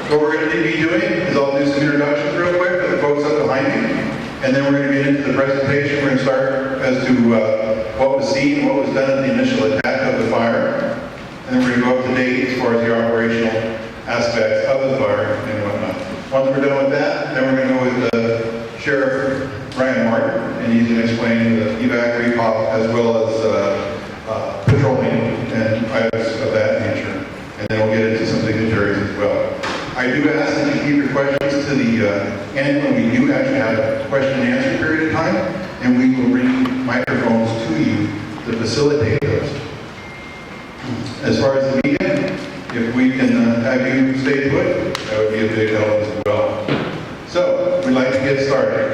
what we're going to be doing is I'll do some introductions real quick to the folks up behind me, and then we're going to get into the presentation. We're going to start as to what was seen, what was done in the initial attack of the fire, and then we're going to go up to date as far as the operational aspects of the fire and whatnot. Once we're done with that, then we're going to go with Sheriff Ryan Martin, and he's going to explain the evac recall as well as patrolling and items of that nature. And then we'll get into some dignitaries as well. I do ask that you keep your questions to the end when we do actually have a question and answer period of time, and we will bring microphones to you to facilitate those. As far as the media, if we can have you stay put, that would be a big help as well. So, we'd like to get started.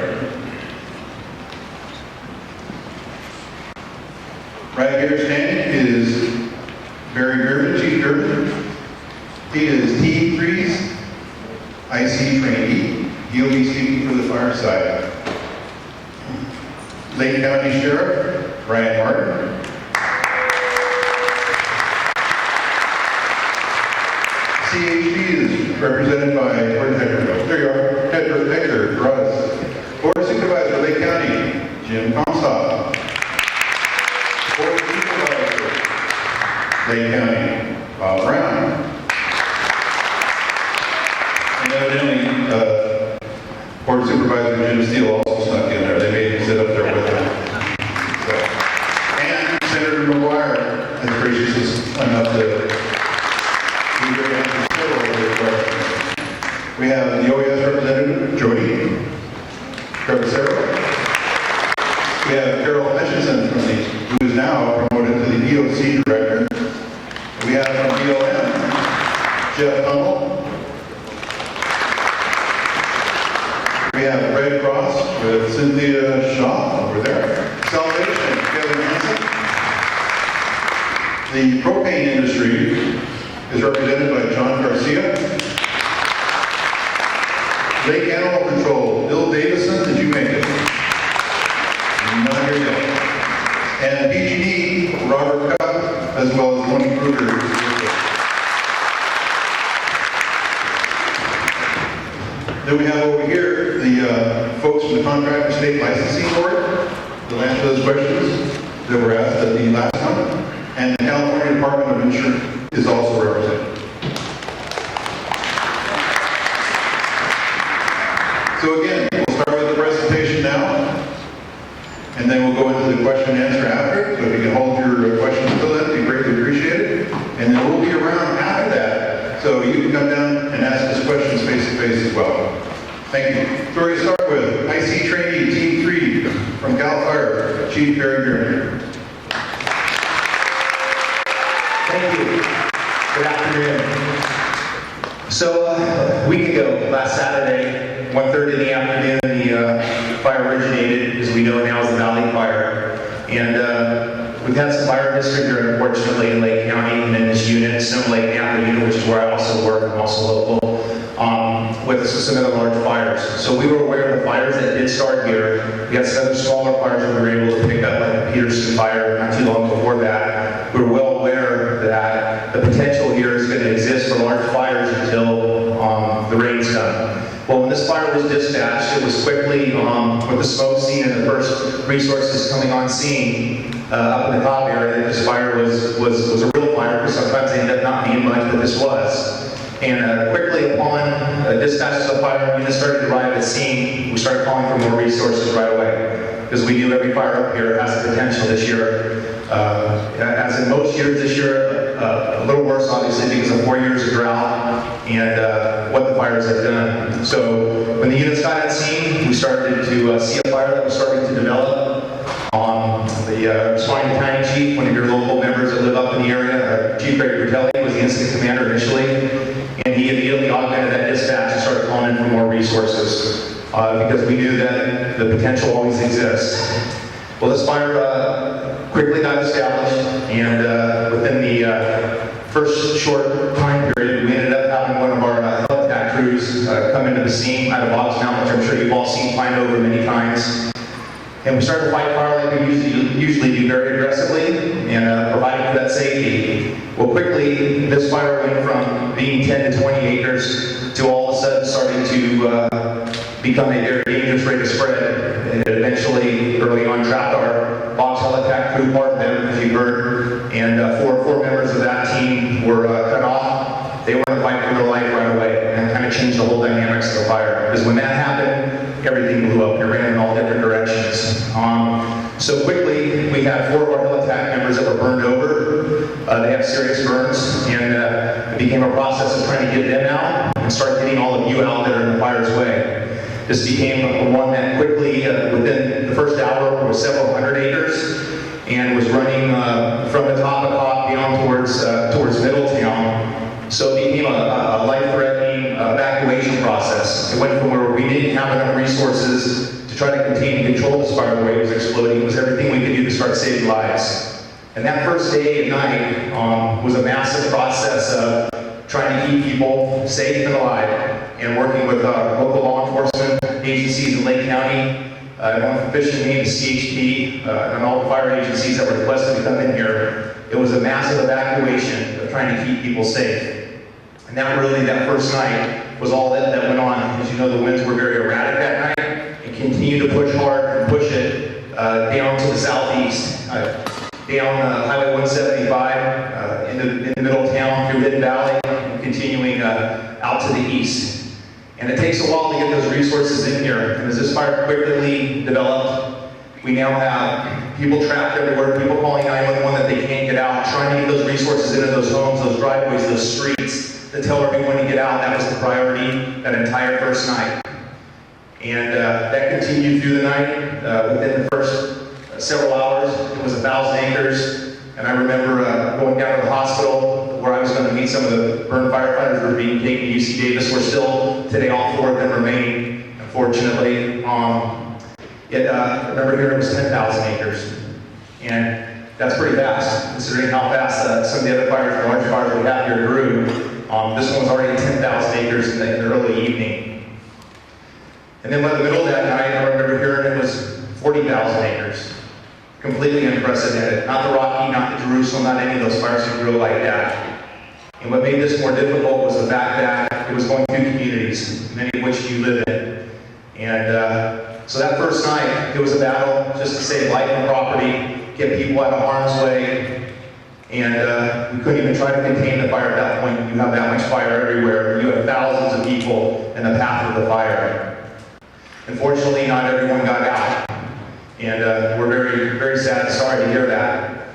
Right here standing is Barry Gervin, Chief Gervin. He is Team 3's IC trainee. He'll be speaking for the fire side. Lake County Sheriff Ryan Martin. CHP is represented by, where'd Hector go? There you are, Hector Russ. Board Supervisor, Lake County, Jim Comstock. Board Supervisor, Lake County, Bob Brown. And evidently, Board Supervisor Jim Steele also snuck in there. They made him sit up there with him. So. And Senator McGuire is gracious enough to be very considerable of the questions. We have the OES representative, Jody Trevicero. We have Carol Hutchinson who is now promoted to the EOC director. We have from BLM, Jeff Hummel. We have Red Cross with Cynthia Shaw over there. Salvation, Kevin Hansen. The propane industry is represented by John Garcia. Lake Animal Control, Bill Davison, did you make it? Not here yet. And PG&E, Robert Cup, as well as Tony Kruger. Then we have over here the folks from the Contract and State Licensing Board. They'll answer those questions that were asked at the last one. And the California Department of Insurance is also represented. So again, we'll start with the presentation now, and then we'll go into the question and answer after. So if you can hold your questions till then, it'd be greatly appreciated. And then we'll be around after that, so you can come down and ask us questions face to face as well. Thank you. So we're going to start with IC trainee, Team 3 from CAL FIRE, Chief Barry Gervin. Thank you. Good afternoon. So a week ago, last Saturday, 1:30 in the afternoon, the fire originated, as we know now, as the Valley Fire. And we've had some fire history here, unfortunately, in Lake County, and in this unit, Snow Lake Napa unit, which is where I also work, I'm also local, with some other large fires. So we were aware of the fires that did start here. We had some other smaller fires that we were able to pick up, like the Peterson fire not too long before that. We were well aware that the potential here is going to exist for large fires until the rain's done. Well, when this fire was dispatched, it was quickly, with the smoke scene and the first resources coming on scene up in the Cobb area, this fire was a real fire, because sometimes they end up not being much, but this was. And quickly upon dispatch of the fire, units started to arrive at the scene, we started calling for more resources right away. Because we knew every fire up here has the potential this year. As in most years this year, a little worse obviously because of 4 years of drought and what the fires have done. So when the units got at scene, we started to see a fire that was starting to develop. The responding battalion chief, one of your local members that live up in the area, Chief Greg Bertelli, was the incident commander initially, and he immediately augmented that dispatch and started calling in for more resources because we knew that the potential always exists. Well, this fire quickly got established, and within the first short time period, we ended up having one of our helicopter crews come into the scene out of Boggs Mountain, which I'm sure you've all seen flying over many times. And we started to fight fire like we usually do, very aggressively, and providing for that safety. Well, quickly, this fire went from being 10 to 20 acres to become a very dangerous rate of spread. And it eventually, early on, trapped our box helitack crew, part of them, as you heard, and four members of that team were cut off. They were in a fight for their life right away, and kind of changed the whole dynamics of the fire. Because when that happened, everything blew up. It ran in all different directions. So quickly, we had 4 of our helitack members that were burned over. They have serious burns, and it became a process of trying to get them out and start getting all of you out that are in the fire's way. This became one that quickly, within the first hour, was several hundred acres, and was running from the top of Cop down towards Middletown. So it became a life-threatening evacuation process. It went from where we didn't have enough resources to try to contain and control this fire the way it was exploding. It was everything we could do to start saving lives. And that first day and night was a massive process of trying to keep people safe and alive, and working with local law enforcement agencies in Lake County, North Fish and Game, the CHP, and all the fire agencies that were requested to come in here. It was a massive evacuation of trying to keep people safe. And that first night was all that went on. As you know, the winds were very erratic that night, and continued to push hard and push it down to the southeast, down Highway 175, into Middletown, through Hidden Valley, and continuing out to the east. And it takes a while to get those resources in here. And as this fire quickly developed, we now have people trapped everywhere, people calling 911 that they can't get out, trying to get those resources into those homes, those driveways, those streets, to tell everyone to get out. That was the priority that entire first night. And that continued through the night. Within the first several hours, it was 1,000 acres. And I remember going down to the hospital where I was going to meet some of the burned firefighters who were being taken to UC Davis. We're still, today, all 4 of them remain, unfortunately. I remember here it was 10,000 acres. And that's pretty fast, considering how fast some of the other fires, the large fires we have here grew. This one was already 10,000 acres in the early evening. And then by the middle of that night, I remember hearing it was 40,000 acres. Completely unprecedented. Not the Rocky, not the Jerusalem, not any of those fires that grew like that. And what made this more difficult was the fact that it was going through communities, many of which you live in. And so that first night, it was a battle just to save life and property, get people out of harm's way. And we couldn't even try to contain the fire at that point. You have that much fire everywhere. You have thousands of people in the path of the fire. Unfortunately, not everyone got out. And we're very, very sad and sorry to hear that.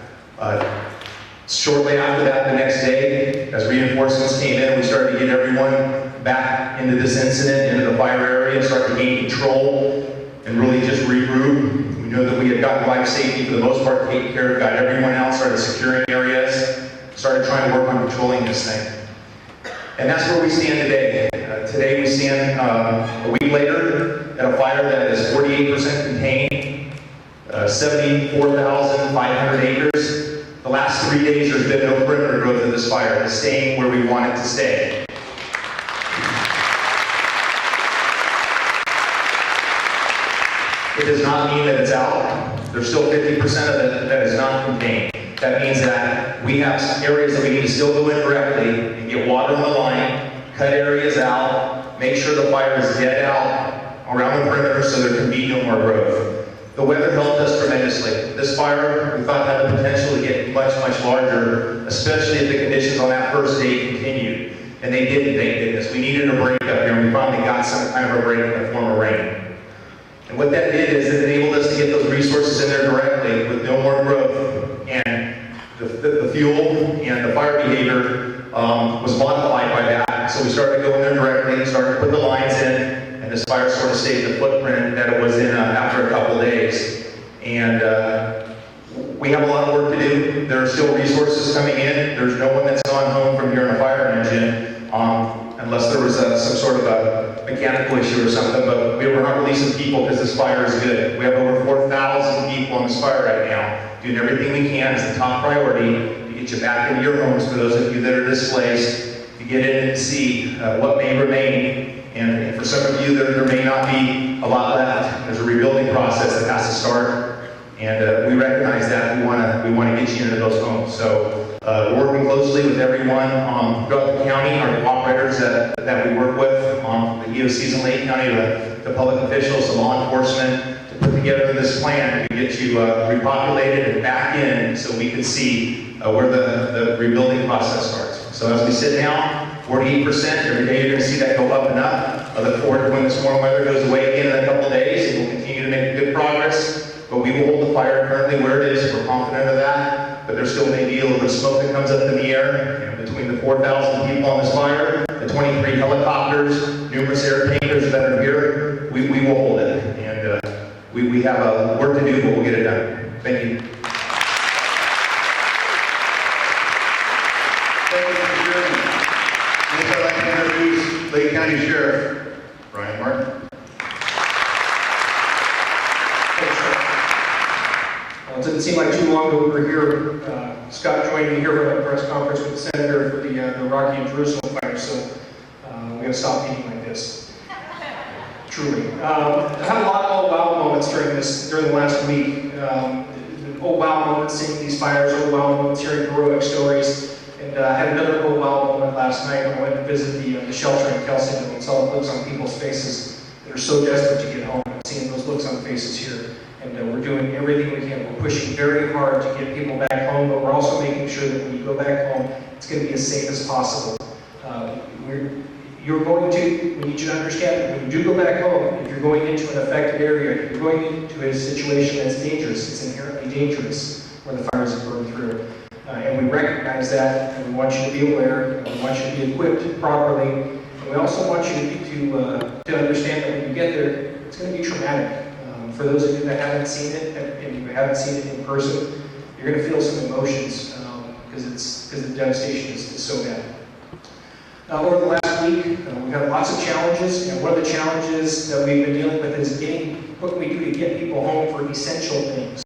Shortly after that, the next day, as reinforcements came in, we started to get everyone back into this incident, into the fire area, start to gain control, and really just regroup. We know that we had gotten life safety for the most part taken care of, got everyone out, started securing areas, started trying to work on controlling this thing. And that's where we stand today. Today we stand a week later at a fire that is 48% contained, 74,500 acres. The last 3 days there's been no perimeter growth of this fire. It's staying where we want it to stay. It does not mean that it's out. There's still 50% of it that is not contained. That means that we have areas that we need to still go in directly and get water on the line, cut areas out, make sure the fire is dead out around the perimeter so there can be no more growth. The weather helped us tremendously. This fire, we thought, had the potential to get much, much larger, especially if the conditions on that first day continued. And they didn't, thank goodness. We needed a break up here, and we finally got some kind of a break in the form of rain. And what that did is it enabled us to get those resources in there directly with no more growth. And the fuel and the fire behavior was modified by that. So we started to go in there directly, started to put the lines in, and this fire sort of stayed the footprint that it was in after a couple of days. And we have a lot of work to do. There are still resources coming in. There's no one that's gone home from here in a fire engine, unless there was some sort of a mechanical issue or something, but we were not releasing people because this fire is good. We have over 4,000 people on this fire right now, doing everything we can as the top priority to get you back into your homes. For those of you that are displaced, to get in and see what may remain. And for some of you, there may not be a lot left. There's a rebuilding process that has to start, and we recognize that. We want to get you into those homes. So Working closely with everyone throughout the county, our operators that we work with on the EOCs in Lake County, the public officials, the law enforcement, to put together this plan to get you repopulated and back in so we can see where the rebuilding process starts. So as we sit now, 48%, every day you're going to see that go up and up. I look forward to when this warm weather goes away again in a couple days, and we'll continue to make good progress. But we will hold the fire currently where it is. We're confident of that. But there still may be a little bit of smoke that comes up in the air. You know, between the 4,000 people on this fire, the 23 helicopters, numerous air tankers that are here, we will hold it. And we have work to do, but we'll get it done. Thank you. Thank you, Mr. Chairman. Next, I'd like to introduce Lake County Sheriff Brian Martin. It didn't seem like too long ago we were here. Scott joined me here for a press conference with the senator for the Rocky and Jerusalem fire, so we got to stop meeting like this. Truly. I had a lot of oh wow moments during the last week. Oh wow moments seeing these fires, oh wow moments hearing heroic stories, and I had another oh wow moment last night when I went to visit the shelter in Kelsington and saw the looks on people's faces that are so desperate to get home. I'm seeing those looks on faces here. And we're doing everything we can. We're pushing very hard to get people back home, but we're also making sure that when you go back home, it's going to be as safe as possible. We need you to understand that when you do go back home, if you're going into an affected area, if you're going into a situation that's dangerous, it's inherently dangerous where the fires have burned through. And we recognize that, and we want you to be aware, and we want you to be equipped properly, and we also want you to understand that when you get there, it's going to be traumatic. For those of you that haven't seen it, and you haven't seen it in person, you're going to feel some emotions because the devastation is so bad. Over the last week, we've had lots of challenges, and one of the challenges that we've been dealing with is what can we do to get people home for essential things.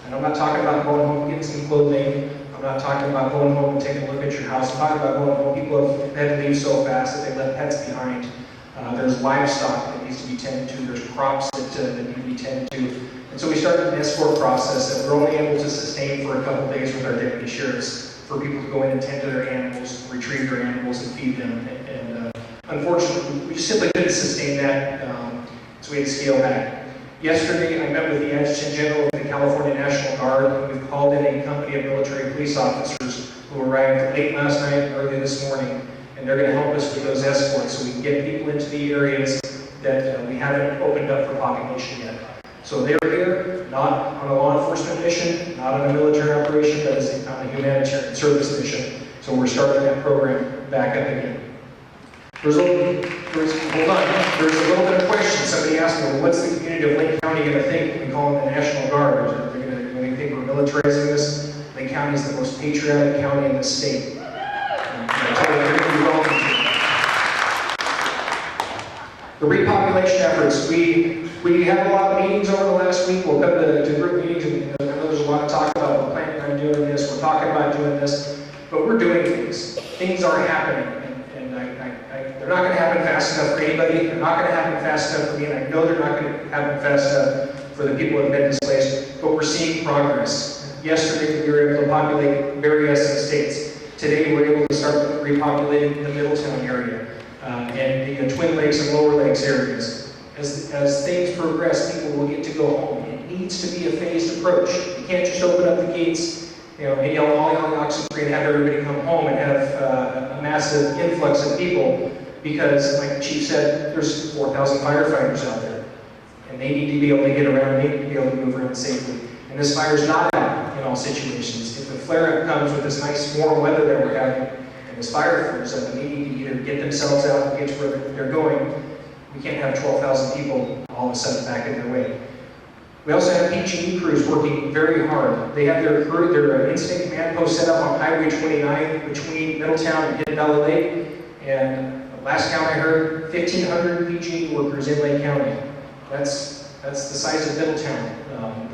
And I'm not talking about going home and getting some clothing. I'm not talking about going home and taking a look at your house. I'm talking about going home. People have had to leave so fast that they left pets behind. There's livestock that needs to be tended to. There's crops that need to be tended to. And so we started an escort process that we're only able to sustain for a couple of days with our deputy sheriffs for people to go in and tend to their animals, retrieve their animals, and feed them. And unfortunately, we just simply couldn't sustain that, so we had to scale back. Yesterday, I met with the Adjutant General of the California National Guard, and we've called in a company of military police officers who arrived late last night and early this morning. And they're going to help us with those escorts so we can get people into the areas that we haven't opened up for population yet. So they're here, not on a law enforcement mission, not on a military operation, but as on a humanitarian service mission. So we're starting that program back up again. There's a little bit of question. Somebody asked me, well, what's the community of Lake County going to think when we call them the National Guard? Are they going to think we're militarizing this? Lake County is the most patriotic county in the state. The repopulation efforts, we had a lot of meetings over the last week. We'll come to group meetings, and I know there's a lot of talk about we're planning on doing this, we're talking about doing this, but we're doing things. Things are happening, and they're not going to happen fast enough for anybody. They're not going to happen fast enough for me, and I know they're not going to happen fast enough for the people who have been displaced, but we're seeing progress. Yesterday, we were able to populate various estates. Today, we're able to start repopulating the Middletown area and the Twin Lakes and Lower Lakes areas. As things progress, people will get to go home. It needs to be a phased approach. You can't just open up the gates, and yell all the oxygen and have everybody come home and have a massive influx of people, because, like the chief said, there's 4,000 firefighters out there, and they need to be able to get around. They need to be able to move around safely. And this fire's not out in all situations. If the flare-up comes with this nice warm weather that we're having, and this fire flares up, and they need to either get themselves out and get to where they're going, we can't have 12,000 people all of a sudden back in their way. We also have PG&E crews working very hard. They have their incident command post set up on Highway 29 between Middletown and Hidden Valley Lake. And last count I heard, 1,500 PG&E workers in Lake County. That's the size of Middletown,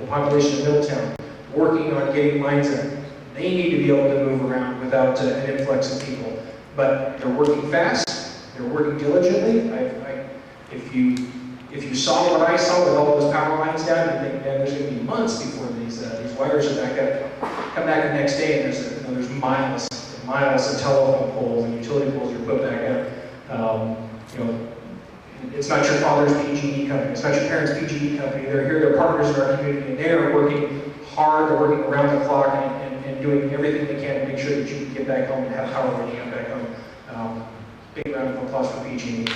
the population of Middletown, working on getting lines in. They need to be able to move around without an influx of people. But they're working fast, they're working diligently. If you saw what I saw with all those power lines down, you think, man, there's going to be months before these wires are back up. Come back the next day and there's miles and miles of telephone poles and utility poles are put back up. You know, it's not your father's PG&E company, it's not your parents' PG&E company. They're here, they're partners in our community, and they are working hard, they're working around the clock and doing everything they can to make sure that you can get back home and have power when you get back home. Big round of applause for PG&E.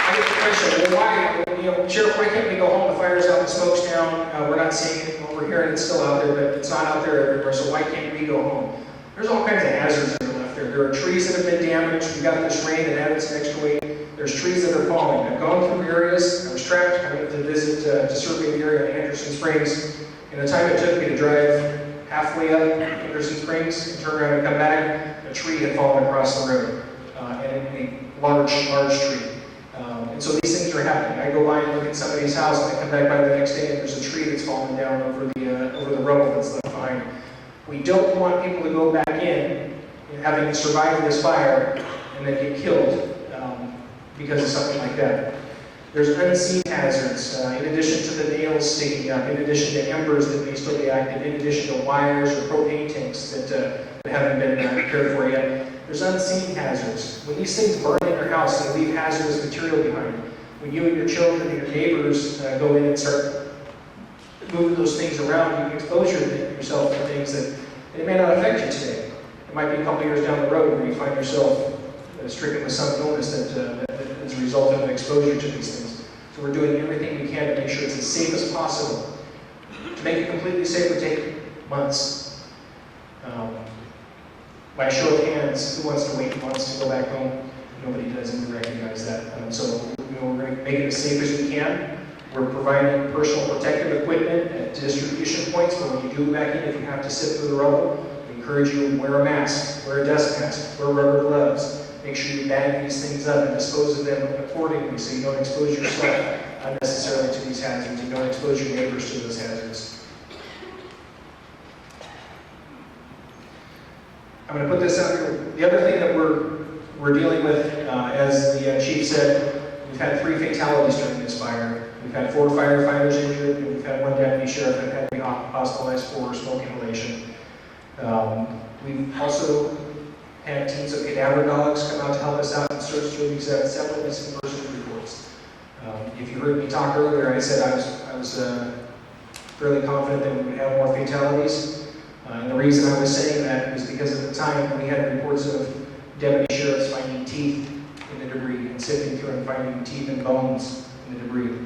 I get the question, well, why, you know, Sheriff, why can't we go home? The fire's out, the smoke's down, we're not seeing it, we're hearing it's still out there, but it's not out there everywhere, so why can't we go home? There's all kinds of hazards that are left there. There are trees that have been damaged. We got this rain that added some extra weight. There's trees that are falling. I've gone through areas. I was trapped. I went to visit, to survey the area in Anderson Springs. And the time it took me to drive halfway up Anderson Springs and turn around and come back, a tree had fallen across the road. And a large tree. And so these things are happening. I go by and look at somebody's house, and I come back by the next day, and there's a tree that's fallen down over the rubble that's left behind. We don't want people to go back in, having survived this fire, and then get killed because of something like that. There's unseen hazards, in addition to the nails sticking up, in addition to embers that may still be active, in addition to wires or propane tanks that haven't been cared for yet. There's unseen hazards. When these things burn in your house, they leave hazardous material behind. When you and your children and your neighbors go in and start moving those things around, you can expose yourself to things that it may not affect you today. It might be a couple years down the road where you find yourself stricken with some illness that is a result of exposure to these things. So we're doing everything we can to make sure it's as safe as possible. To make it completely safe would take months. By show of hands, who wants to wait months to go back home? Nobody does, and we recognize that. So we're going to make it as safe as we can. We're providing personal protective equipment at distribution points for when you do go back in, if you have to sit through the rubble. We encourage you to wear a mask, wear a dust mask, wear rubber gloves. Make sure you bag these things up and dispose of them accordingly so you don't expose yourself unnecessarily to these hazards. You don't expose your neighbors to those hazards. I'm going to put this out here. The other thing that we're dealing with, as the chief said, we've had 3 fatalities during this fire. We've had 4 firefighters injured, and we've had 1 deputy sheriff that had to be hospitalized for smoke inhalation. We've also had teams of cadaver dogs come out to help us out and search through these several missing person reports. If you heard me talk earlier, I said I was fairly confident that we would have more fatalities. And the reason I was saying that is because at the time we had reports of deputy sheriffs finding teeth in the debris and sifting through and finding teeth and bones in the debris.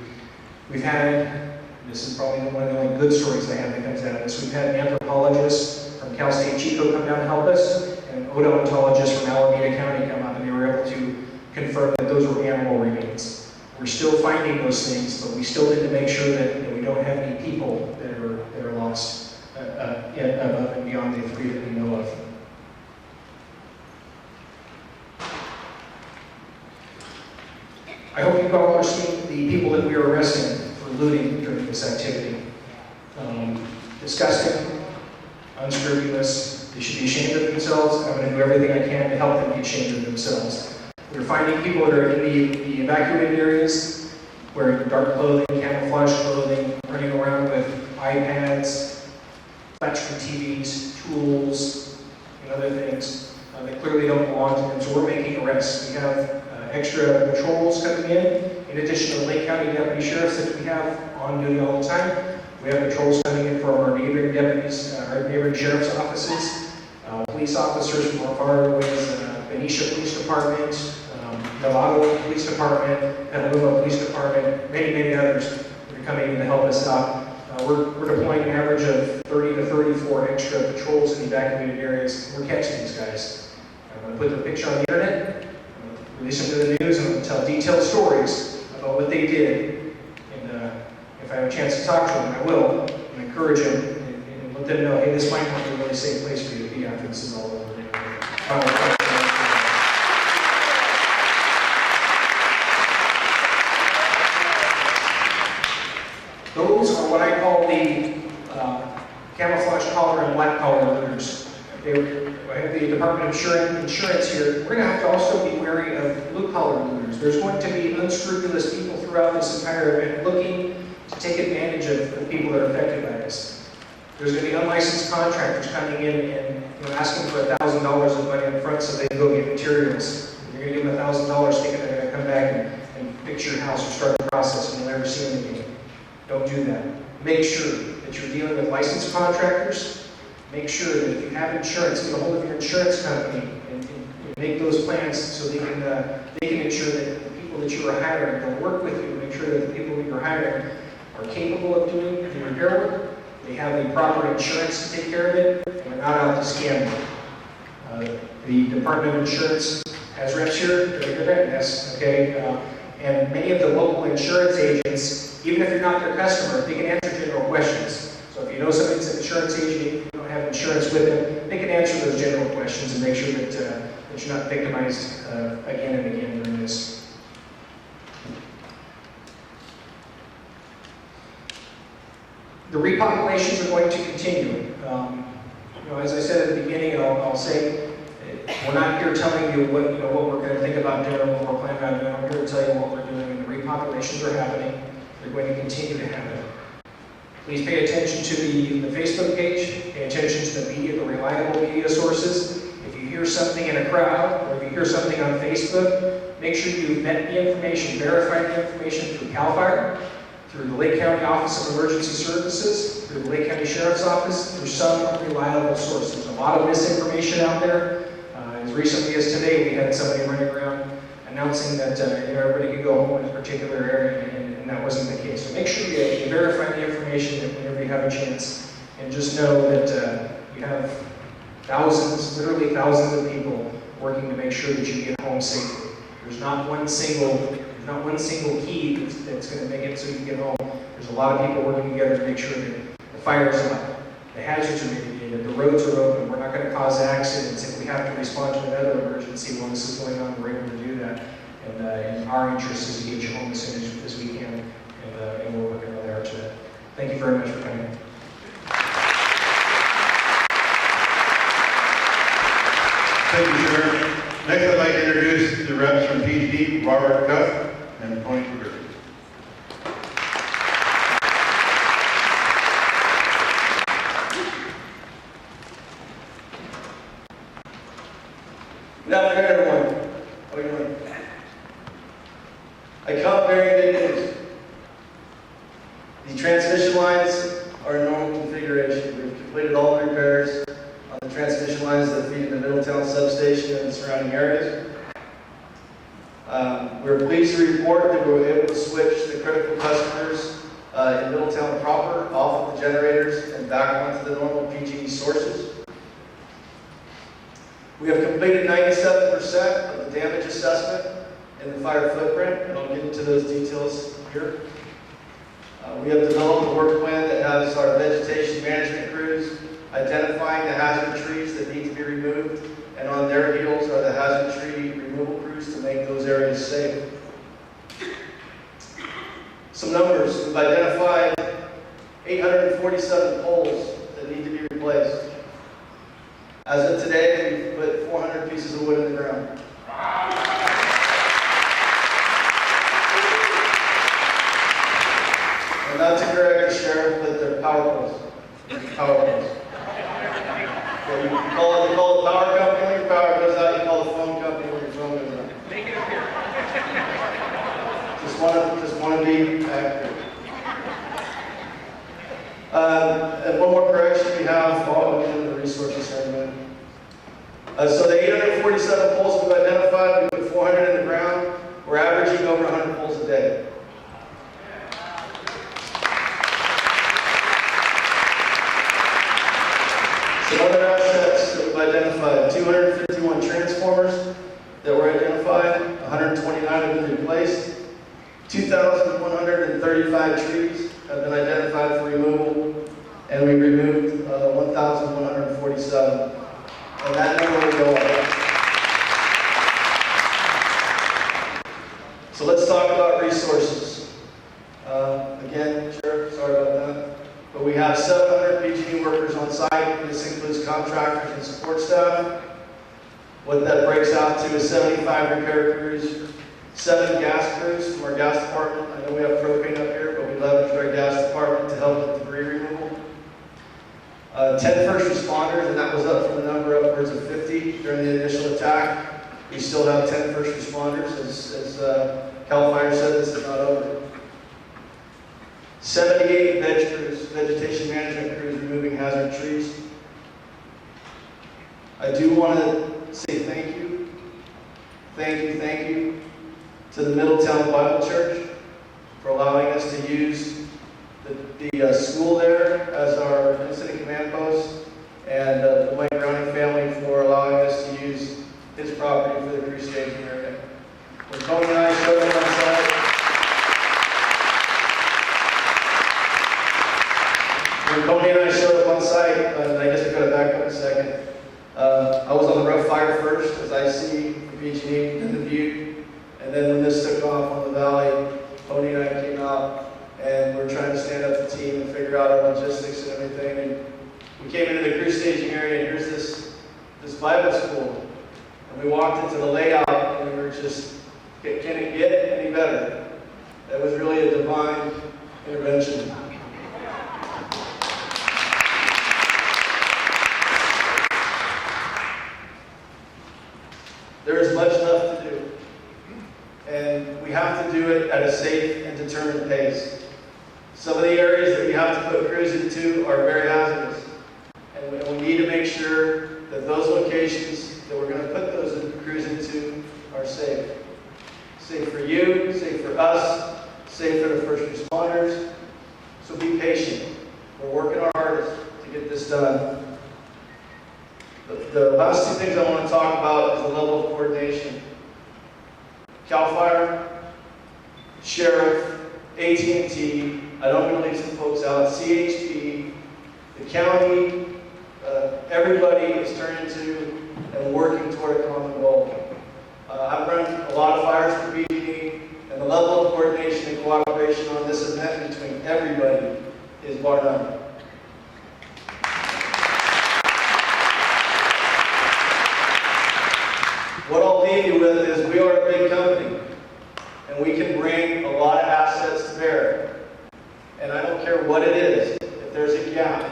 We've had, this is probably one of the only good stories I have that comes out of this, we've had an anthropologist from Cal State Chico come down and help us, and an odontologist from Alameda County come up, and they were able to confirm that those were animal remains. We're still finding those things, but we still need to make sure that we don't have any people that are lost above and beyond the 3 that we know of. I hope you all are seeing the people that we are arresting for looting during this activity. Disgusting, unscrupulous, they should be ashamed of themselves. I'm going to do everything I can to help them be ashamed of themselves. We're finding people that are in the evacuated areas, wearing dark clothing, camouflage clothing, running around with iPads, flat screen TVs, tools, and other things that clearly don't belong to them. So we're making arrests. We have extra patrols coming in addition to the Lake County deputy sheriffs that we have on duty all the time. We have patrols coming in from our neighboring deputies, our neighboring sheriff's offices, police officers from our far away Benicia Police Department, Delgado Police Department, Petaluma Police Department, many others that are coming in to help us out. We're deploying an average of 30 to 34 extra patrols in evacuated areas. We're catching these guys. I'm going to put the picture on the internet, release them to the news, and I'm going to tell detailed stories about what they did. And if I have a chance to talk to them, I will, and encourage them and let them know, hey, this might not be a really safe place for you to be after this is all over. Those are what I call the camouflage collar and black collar looters. I have the Department of Insurance here. We're going to have to also be wary of blue collar looters. There's going to be unscrupulous people throughout this entire event looking to take advantage of the people that are affected by this. There's going to be unlicensed contractors coming in and asking for $1,000 of money up front so they can go get materials. You're going to give them $1,000 thinking they're going to come back and fix your house or start the process and you'll never see them again. Don't do that. Make sure that you're dealing with licensed contractors. Make sure that if you have insurance, get a hold of your insurance company and make those plans so they can ensure that the people that you are hiring, they'll work with you to make sure that the people that you're hiring are capable of doing the repair work. They have the proper insurance to take care of it, and they're not out to scam you. The Department of Insurance has reps here, they're good at this, okay? And many of the local insurance agents, even if you're not their customer, they can answer general questions. So if you know somebody's an insurance agent, you don't have insurance with them, they can answer those general questions and make sure that, that you're not victimized again and again during this. The repopulations are going to continue. As I said at the beginning, and I'll say, we're not here telling you what we're going to think about doing, what we're planning on doing. I'm here to tell you what we're doing, and the repopulations are happening. They're going to continue to happen. Please pay attention to the Facebook page. Pay attention to the media, the reliable media sources. If you hear something in a crowd, or if you hear something on Facebook, make sure you vet the information, verify the information through CAL FIRE, through the Lake County Office of Emergency Services, through the Lake County Sheriff's Office, through some reliable source. There's a lot of misinformation out there. As recently as today, we had somebody running around announcing that everybody could go home in a particular area, and that wasn't the case. So make sure you verify the information whenever you have a chance, and just know that you have thousands, literally thousands of people working to make sure that you get home safely. There's not one single key that's going to make it so you can get home. There's a lot of people working together to make sure that the fire's out, the hazards are mitigated, the roads are open, we're not going to cause accidents. If we have to respond to another emergency while this is going on, we're able to do that. And our interest is to get you home as soon as we can, and we're working really hard to that. Thank you very much for coming. Thank you, Sheriff. Next, I'd like to introduce the reps from PGD, Robert Cuff and Tony Kruger. Good afternoon, everyone. How are you doing? I come bearing good news. The transmission lines are in normal configuration. We've completed all the repairs on the transmission lines that feed the Middletown substation and the surrounding areas. We're pleased to report that we were able to switch the critical customers in Middletown proper off of the generators and back onto the normal PG&E sources. We have completed 97% of the damage assessment in the fire footprint, and I'll get into those details here. We have developed a work plan that has our vegetation management crews identifying the hazard trees that need to be removed, and on their heels are the hazard tree removal crews to make those areas safe. Some numbers: we've identified 847 poles that need to be replaced. As of today, we've put 400 pieces of wood in the ground. And not to correct the sheriff, but they're power poles. Power poles. So you call the power company when your power goes out, you call the phone company when your phone goes out. Make it appear. Just want to be accurate. And one more correction we have, I'll get into the resources here in a minute. So the 847 poles we've identified, we put 400 in the ground. We're averaging over 100 poles a day. Some other assets that we've identified: 251 transformers that were identified, 129 have been replaced, 2,135 trees have been identified for removal, and we removed 1,147. And that number will go up. So let's talk about resources. Again, Sheriff, sorry about that. But we have 700 PG&E workers on site. This includes contractors and support staff. What that breaks out to is 75 repair crews, 7 gas crews from our gas department. I know we have propane up here, but we leverage our gas 10 first responders, and that was up from the number upwards of 50 during the initial attack. We still have 10 first responders. As CAL FIRE said, this is not over. 78 vegetation management crews removing hazard trees. I do want to say thank you to the Middletown Bible Church for allowing us to use the school there as our incident command post, and the Mike Browning family for allowing us to use his property for the crew staging area. When Tony and I showed up on site, and I guess we gotta back up a second. I was on the rough fire first, as I see from PG&E in the view, and then when this took off on the valley, Tony and I came out, and we're trying to stand up the team and figure out our logistics and everything. And we came into the crew staging area, and here's this Bible school, and we walked into the layout, and we were just, can it get any better? That was really a divine intervention. There is much left to do, and we have to do it at a safe and determined pace. Some of the areas that we have to put crews into are very hazardous, and we need to make sure that those locations that we're going to put those crews into are safe. Safe for you, safe for us, safe for the first responders. So be patient. We're working our hardest to get this done. The last two things I want to talk about is the level of coordination. CAL FIRE, Sheriff, AT&T, I don't want to leave some folks out, CHP, the county, everybody is turning to and working toward a common goal. I've run a lot of fires for PG&E, and the level of coordination and cooperation on this event between everybody is bar none. What I'll leave you with is we are a big company, and we can bring a lot of assets to bear. And I don't care what it is, if there's a gap,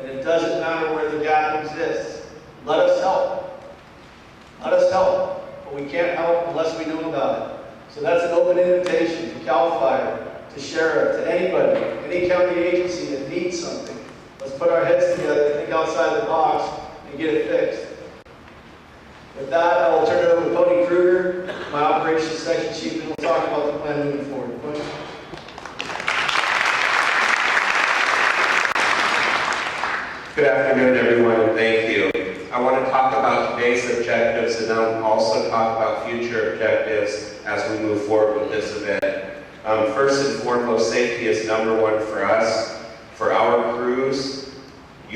and it doesn't matter where the gap exists, let us help. Let us help. But we can't help unless we know about it. So that's an open invitation to CAL FIRE, to Sheriff, to anybody, any county agency that needs something. Let's put our heads together, think outside the box, and get it fixed. With that, I will turn it over to Tony Kruger, my operations section chief, and we'll talk about the plan moving forward. Tony? Good afternoon, everyone, and thank you. I want to talk about today's objectives and then also talk about future objectives as we move forward with this event. First and foremost, safety is number one for us, for our crews,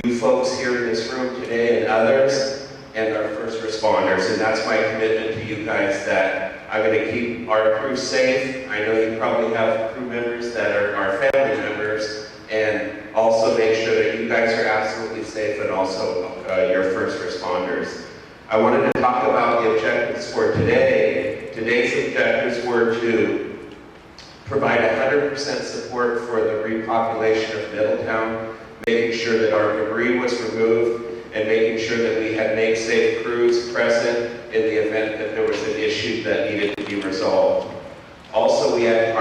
you folks here in this room today and others, and our first responders. And that's my commitment to you guys, that I'm going to keep our crew safe. I know you probably have crew members that are our family members, and also make sure that you guys are absolutely safe, and also your first responders. I wanted to talk about the objectives for today. Today's objectives were to provide 100% support for the repopulation of Middletown, making sure that our debris was removed, and making sure that we had make-safe crews present in the event that there was an issue that needed to be resolved. Also, we had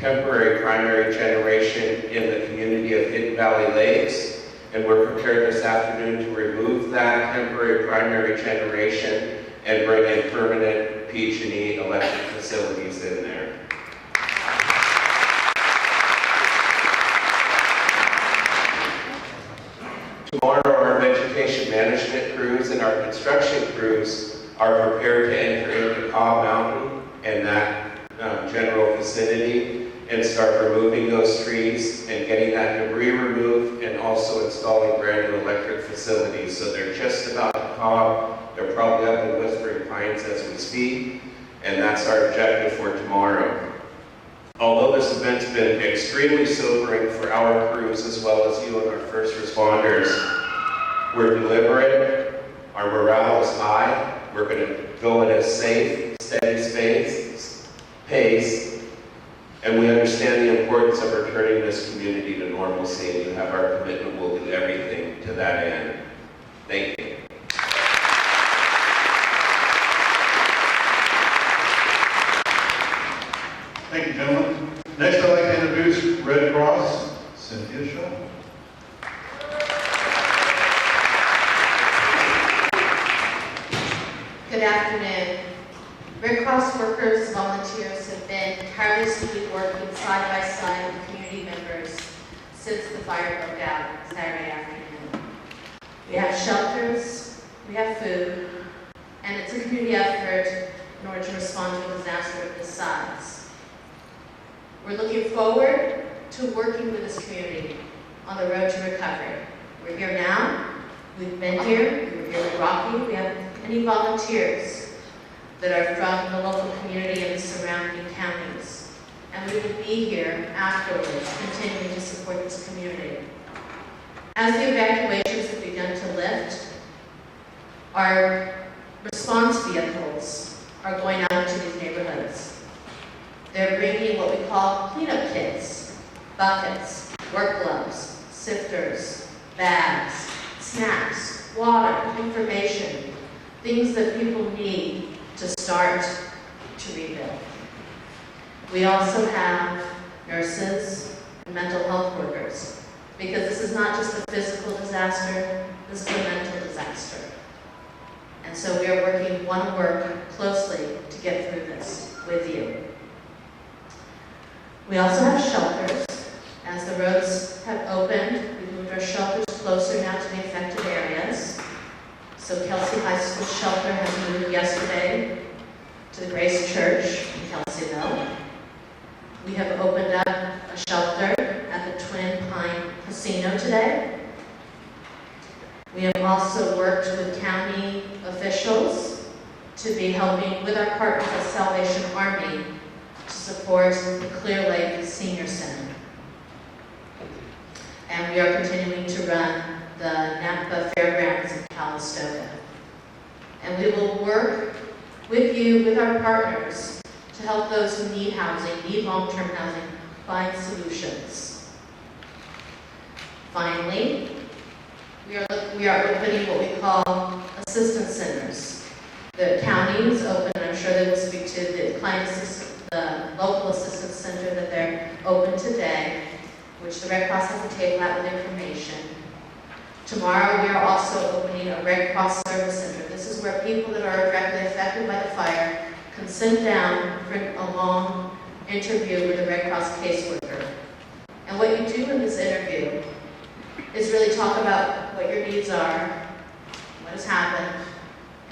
temporary primary generation in the community of Hidden Valley Lakes, and we're prepared this afternoon to remove that temporary primary generation and bring in permanent PG&E electric facilities in there. Tomorrow, our vegetation management crews and our construction crews are prepared to enter into Cobb Mountain and that general vicinity and start removing those trees and getting that debris removed, and also installing brand new electric facilities. So they're just about to Cobb. They're probably up in Whispering Pines as we speak, and that's our objective for tomorrow. Although this event's been extremely sobering for our crews as well as you and our first responders, we're deliberate, our morale is high, we're going to go at a safe, steady pace, and we understand the importance of returning this community to normalcy, and you have our commitment. We'll do everything to that end. Thank you. Thank you, gentlemen. Next, I'd like to introduce Red Cross, Cynthia Shaw. Good afternoon. Red Cross workers, volunteers have been tirelessly working side by side with community members since the fire broke out Saturday afternoon. We have shelters, we have food, and it's a community effort in order to respond to a disaster of this size. We're looking forward to working with this community on the road to recovery. We're here now. We've been here. We were here in Rocky. We have many volunteers that are from the local community and the surrounding counties. And we will be here afterwards, continuing to support this community. As the evacuations have begun to lift, our response vehicles are going out into these neighborhoods. They're bringing what we call cleanup kits, buckets, work gloves, sifters, bags, snacks, water, information, things that people need to start to rebuild. We also have nurses and mental health workers, because this is not just a physical disaster, this is a mental disaster. And so we are want to work closely to get through this with you. We also have shelters. As the roads have opened, we've moved our shelters closer now to the affected areas. So Kelsey High School shelter has moved yesterday to the Grace Church in Kelseyville. We have opened up a shelter at the Twin Pine Casino today. We have also worked with county officials to be helping with our partners at Salvation Army to support the Clear Lake Senior Center. And we are continuing to run the Napa Fairgrounds in Calistoga. And we will work with you, with our partners, to help those who need housing, need long-term housing, find solutions. Finally, we are opening what we call assistance centers. The counties open, and I'm sure they will speak to the local assistance center that they're open today, which the Red Cross has a table out with information. Tomorrow we are also opening a Red Cross Service Center. This is where people that are directly affected by the fire can sit down for a long interview with a Red Cross caseworker. And what you do in this interview is really talk about what your needs are, what has happened,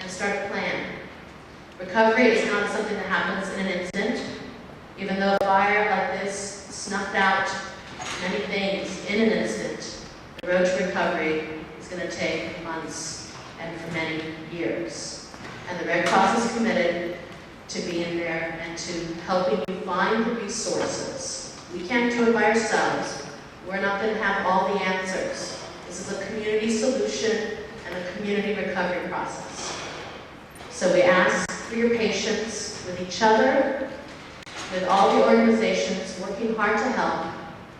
and start a plan. Recovery is not something that happens in an instant. Even though a fire like this snuffed out many things in an instant, the road to recovery is going to take months and for many years. And the Red Cross is committed to being there and to helping you find the resources. We can't do it by ourselves. We're not going to have all the answers. This is a community solution and a community recovery process. So we ask for your patience with each other, with all the organizations working hard to help,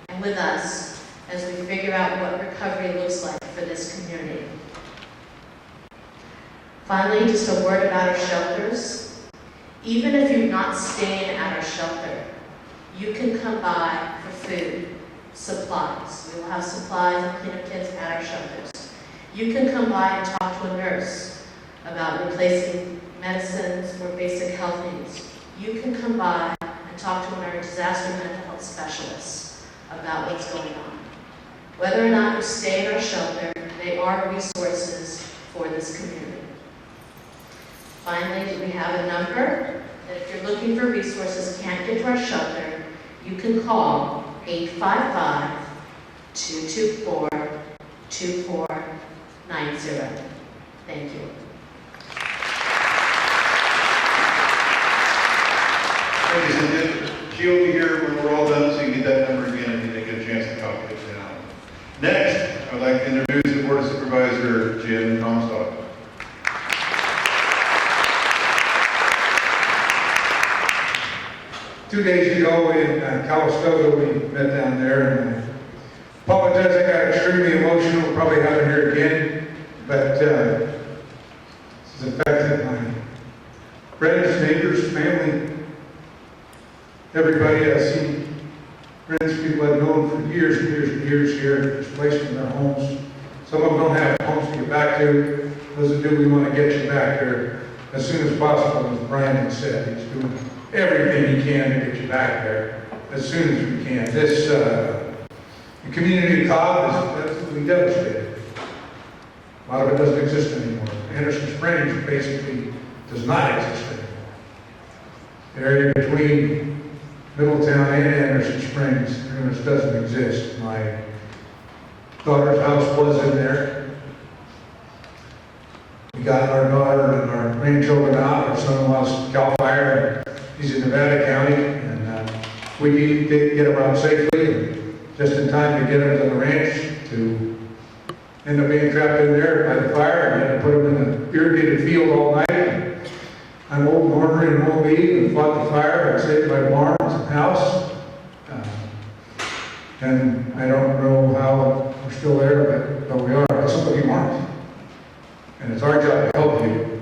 and with us as we figure out what recovery looks like for this community. Finally, just a word about our shelters. Even if you're not staying at our shelter, you can come by for food, supplies. We will have supplies and cleanup kits at our shelters. You can come by and talk to a nurse about replacing medicines or basic health needs. You can come by and talk to one of our disaster mental health specialists about what's going on. Whether or not you stay in our shelter, they are resources for this community. Finally, we have a number that if you're looking for resources and can't get to our shelter, you can call 855-224-2490. Thank you. Thank you, Cynthia. She'll be here when we're all done, so you can get that number again if you didn't get a chance to copy it down. Next, I'd like to introduce the Board of Supervisor, Jim Comstock. 2 days ago in Calistoga, we met down there, and public apologize, I got extremely emotional, probably happen here again, but this has affected my friends, neighbors, family, everybody. I've seen friends, people I've known for years and years and years here, displaced from their homes. Some of them don't have homes to get back to. Those that do, we want to get you back there as soon as possible, as Brian had said. He's doing everything he can to get you back there as soon as we can. This the community of Cobb is absolutely devastated. A lot of it doesn't exist anymore. Anderson Springs basically does not exist anymore. The area between Middletown and Anderson Springs pretty much doesn't exist. My daughter's house was in there. We got our daughter and our grandchildren out. Our son-in-law's CAL FIRE. He's in Nevada County, and we did get him out safely, and just in time to get him to the ranch to end up being trapped in there by the fire, and had to put him in an irrigated field all night. I'm old and ornery and won't leave, and fought the fire. I saved my barn and house. And I don't know how we're still there, but we are. But some of you aren't. And it's our job to help you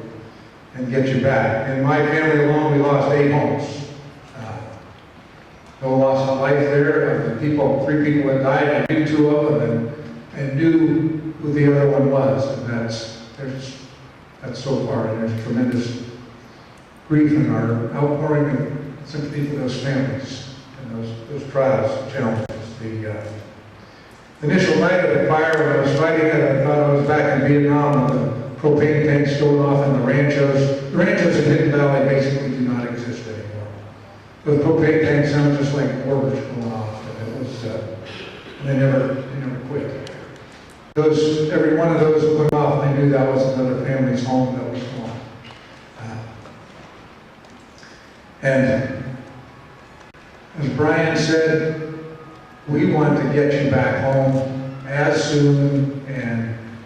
and get you back. In my family alone, we lost 8 homes. No loss of life there. Of the people, 3 people that died, I knew 2 of them and knew who the other one was. And that's so far. And there's tremendous grief in our outpouring of sympathy for those families and those trials and challenges. The initial night of the fire, when I was fighting it, I thought I was back in Vietnam with the propane tanks going off in the ranchos. The ranchos in Hidden Valley basically do not exist anymore. The propane tanks sound just like mortars going off, and it was, they never quit. Every one of those went off, I knew that was another family's home that was gone. And as Brian said, we want to get you back home as soon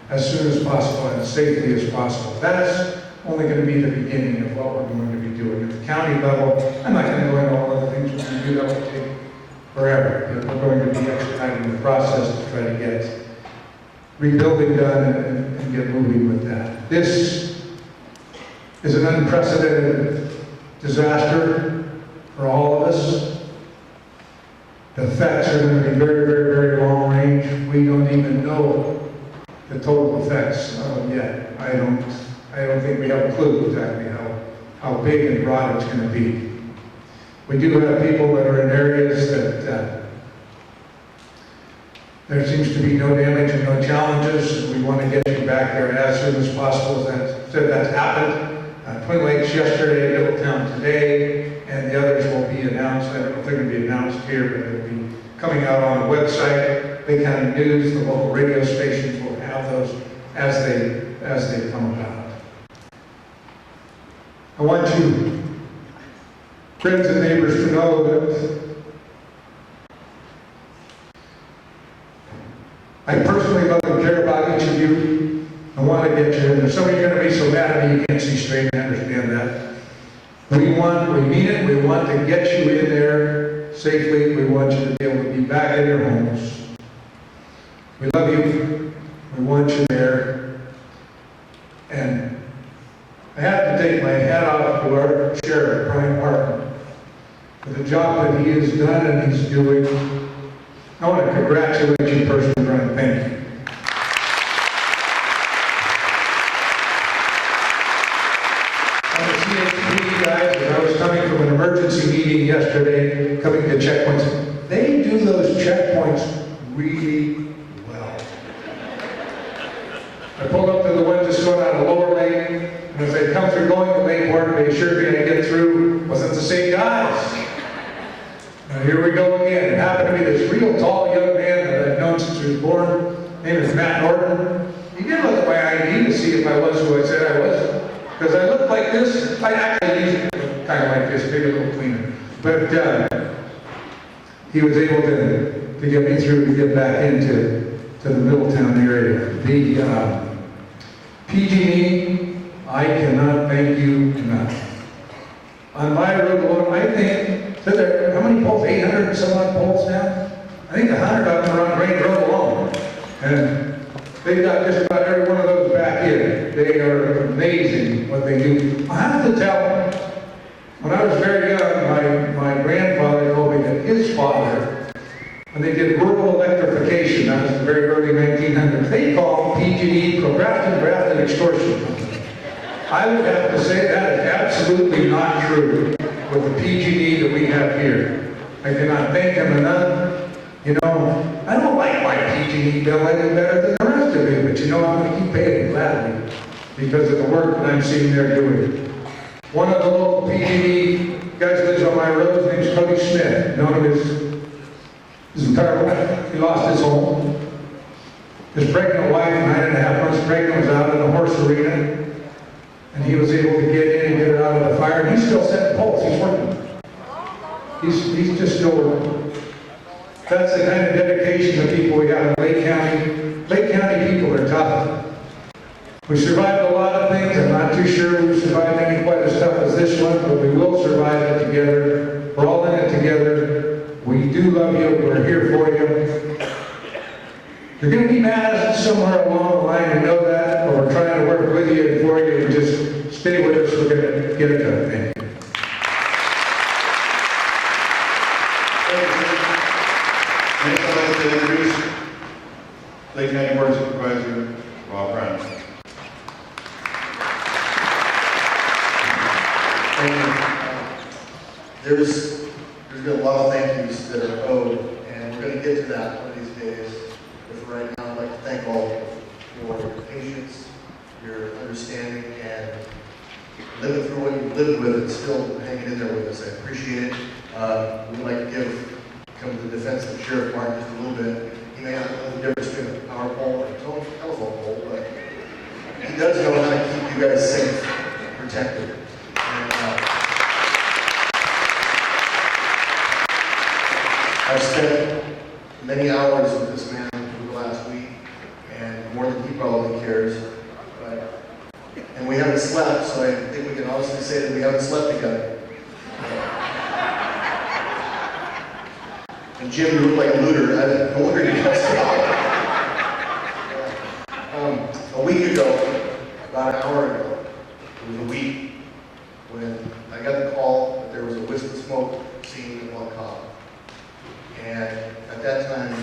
as possible and as safely as possible. That's only going to be the beginning of what we're going to be doing. At the county level, I'm not going to go into all of the things we're going to do. That will take forever. But we're going to be expediting the process to try to get rebuilding done and get moving with that. This is an unprecedented disaster for all of us. The effects are going to be very, very, very long range. We don't even know the total effects of them yet. I don't think we have a clue exactly how big and broad it's going to be. We do have people that are in areas that there seems to be no damage and no challenges, and we want to get you back there as soon as possible. That's happened. Twin Lakes yesterday, Middletown today, and the others will be announced. I don't know if they're going to be announced here, but they'll be coming out on the website. Big County News, the local radio stations will have those as they come about. I want you, friends and neighbors, to know that I personally love and care about each of you. I want to get you in there. Some of you are going to be so mad at me you can't see straight. I understand that. We mean it. We want to get you in there safely. We want you to be able to be back in your homes. We love you. We want you there. And I have to take my hat off to our sheriff, Brian Martin, for the job that he has done and he's doing. I want to congratulate you personally, Brian. Thank you. On the CHP guys, as I was coming from an emergency meeting yesterday, coming to checkpoints, they do those checkpoints really well. I pulled up to the one just going out of Lower Lane, and as I come through going to Lakeport, they assured me I'd get through. Wasn't the same guys. Now here we go again. It happened to be this real tall young man that I've known since he was born. His name is Matt Norton. He did look at my ID to see if I was who I said I was. Because I looked like this. I actually used it kind of like this, maybe a little cleaner. But he was able to get me through to get back into the Middletown area. The PG&E, I cannot thank you enough. On my road alone, I think, how many poles? 800 and some odd poles now? I think 100 of them are on Range Road alone. And they've got just about every one of those back in. They are amazing what they do. I have to tell, when I was very young, my grandfather told me that his father, when they did rural electrification, that was the very early 1900s, they called PG&E Procrastin Grafton Extortion. I would have to say that is absolutely not true with the PG&E that we have here. I cannot thank them enough. You know, I don't like my PG&E bill any better than the rest of you, but you know, I'm going to keep paying it gladly because of the work that I'm seeing they're doing. One of the local PG&E guys lives on my road. His name's Cody Smith. Known him his entire life. He lost his home. His pregnant wife, 9.5 months pregnant, was out in the horse arena. And he was able to get in and get her out of the fire. And he's still setting poles. He's working. He's just still working. That's the kind of dedication of people we have in Lake County. Lake County people are tough. We survived a lot of things. I'm not too sure we've survived any quite as tough as this one, but we will survive it together. We're all in it together. We do love you. We're here for you. You're going to be mad at us somewhere along the line, we know that, but we're trying to work with you and for you, and just stay with us. We're going to get it done. Thank you. Next, I'd like to introduce Lake County Board Supervisor Rob Brown. Thank you. There's been a lot of thank yous that are owed, and we're going to get to that one of these days. But for right now, I'd like to thank all of you for your patience, your understanding, and living through what you've lived with and still hanging in there with us. I appreciate it. We'd like to come to the defense of Sheriff Martin just a little bit. He may not know the difference between a power pole and a telephone pole, but he does know how to keep you guys safe, protected. And, I've spent many hours with this man over the last week, and more than he probably cares. And we haven't slept, so I think we can honestly say that we haven't slept together. And Jim, you look like a looter. I wonder if you guys a week ago, about an hour ago, it was a week, when I got the call that there was a wisp of smoke seen in One Cobb. And at that time,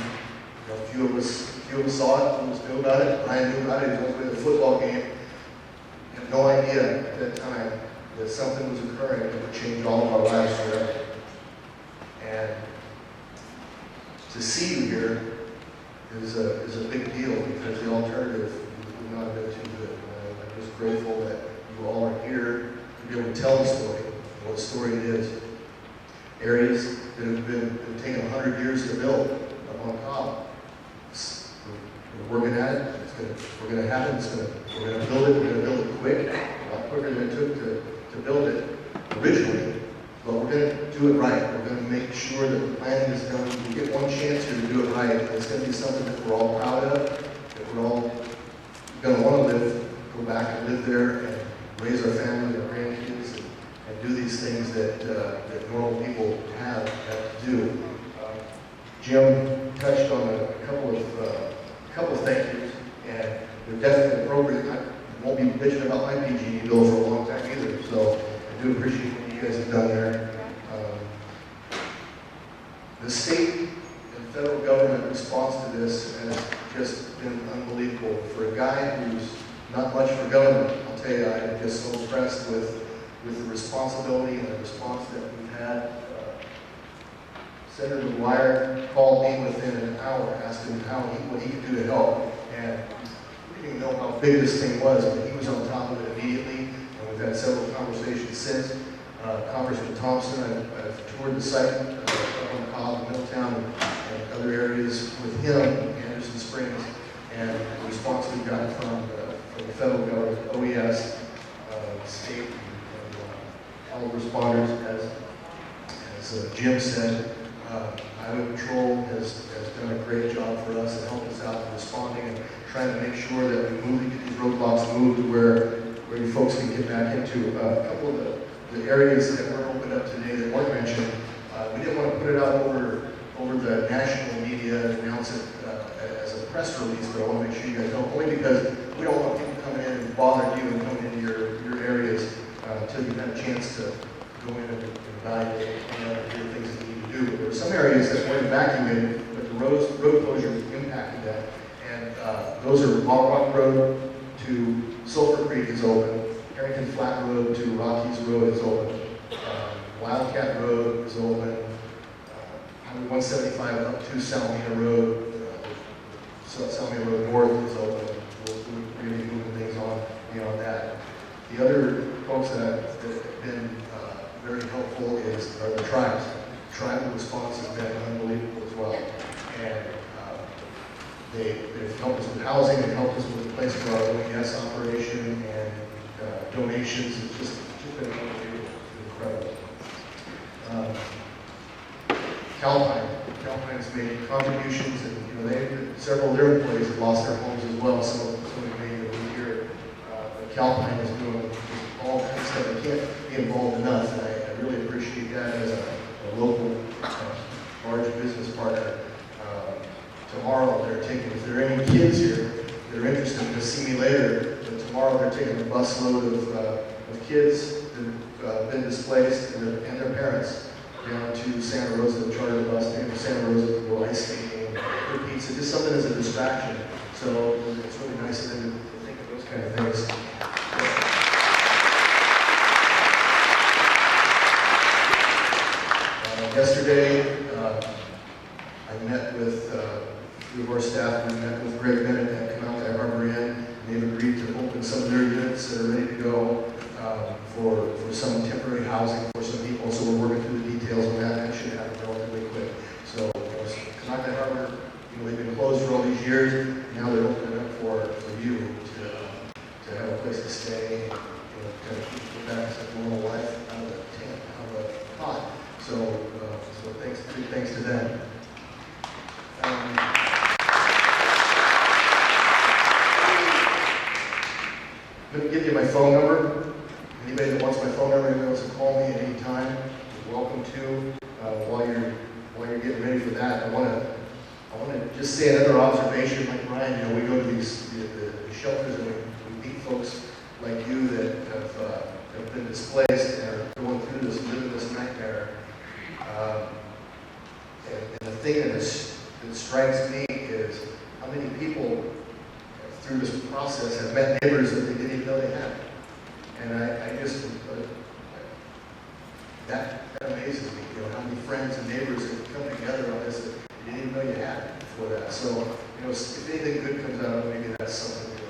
a few of us saw it, some of us knew about it. Brian knew about it. He was playing a football game. I had no idea at that time that something was occurring that would change all of our lives forever. And to see you here is a big deal because the alternative would not have been too good. I'm just grateful that you all are here to be able to tell the story, and what story it is. Areas that have been taken 100 years to build up on Cobb. We're working at it. We're going to have it. We're going to build it. We're going to build it quick, a lot quicker than it took to build it originally. But we're going to do it right. We're going to make sure that the planning is done. We get one chance here to do it right. It's going to be something that we're all proud of, that we're all going to want to go back and live there and raise our family and our grandkids and do these things that normal people have to do. Jim touched on a couple of thank yous, and they're definitely appropriate. I won't be bitching about my PG&E bill for a long time either, so I do appreciate what you guys have done there. The state and federal government response to this has just been unbelievable. For a guy who's not much for government, I'll tell you, I'm just so impressed with the responsibility and the response that we've had. Senator McGuire called me within an hour, asking what he could do to help. And we didn't even know how big this thing was, but he was on top of it immediately. And we've had several conversations since. Congressman Thompson, I've toured the site up on Cobb, Middletown, and other areas with him in Anderson Springs. And the response we got from the federal government, OES, state, and all the responders, as Jim said, Highway Patrol has done a great job for us and helped us out in responding and trying to make sure that we get these roadblocks moved to where you folks can get back into. A couple of the areas that were opened up today that weren't mentioned, we didn't want to put it out over over the national media and announce it as a press release, but I want to make sure you guys know, only because we don't want people coming in and bothering you and coming into your areas until you've had a chance to go in and evaluate and hear things that you need to do. But there are some areas that weren't evacuated, but the road closure impacted that. And those are Ball Rock Road to Sulphur Creek is open, Harrington Flat Road to Rockies Road is open, Wildcat Road is open, Highway 175 up to Salmina Road, Salmina Road North is open. We'll really be moving things on beyond that. The other folks that have been very helpful are the tribes. Tribal response has been unbelievable as well. And they've helped us with housing, they've helped us with a place for our OES operation and donations. It's just been unbelievable, incredible. Calpine has made contributions, and several of their employees have lost their homes as well. Some of them made it here. But Calpine is doing all kinds of stuff. They can't be involved enough, and I really appreciate that as a local large business partner. Tomorrow they're taking, if there are any kids here that are interested to see me later, but tomorrow they're taking a busload of kids that have been displaced and their parents down to Santa Rosa, charter bus, down to Santa Rosa to go ice skating, for pizza, just something as a distraction. So it's really nice of them to think of those kind of things. Yesterday, I met with three of our staff. We met with Greg Bennett at Canal Harbor Inn, and they've agreed to open some of their units that are ready to go for some temporary housing for some people. So we're working through the details on that. That should happen relatively quick. So Canal Harbor, they've been closed for all these years. Now they're opening up for you to have a place to stay, kind of keep back to normal life out of the tent, out of a pot. So big thanks to them. I'm going to give you my phone number. Anybody that wants my phone number, anybody wants to call me at any time, you're welcome to. While you're getting ready for that, I want to just say another observation. Like Ryan, we go to the shelters and we meet folks like you that have been displaced and are going through living this nightmare. And the thing that strikes me is how many people through this process have met neighbors that they didn't even know they had. And I just, that amazes me, how many friends and neighbors have come together on this that you didn't even know you had before that. So, if anything good comes out of it, maybe that's something that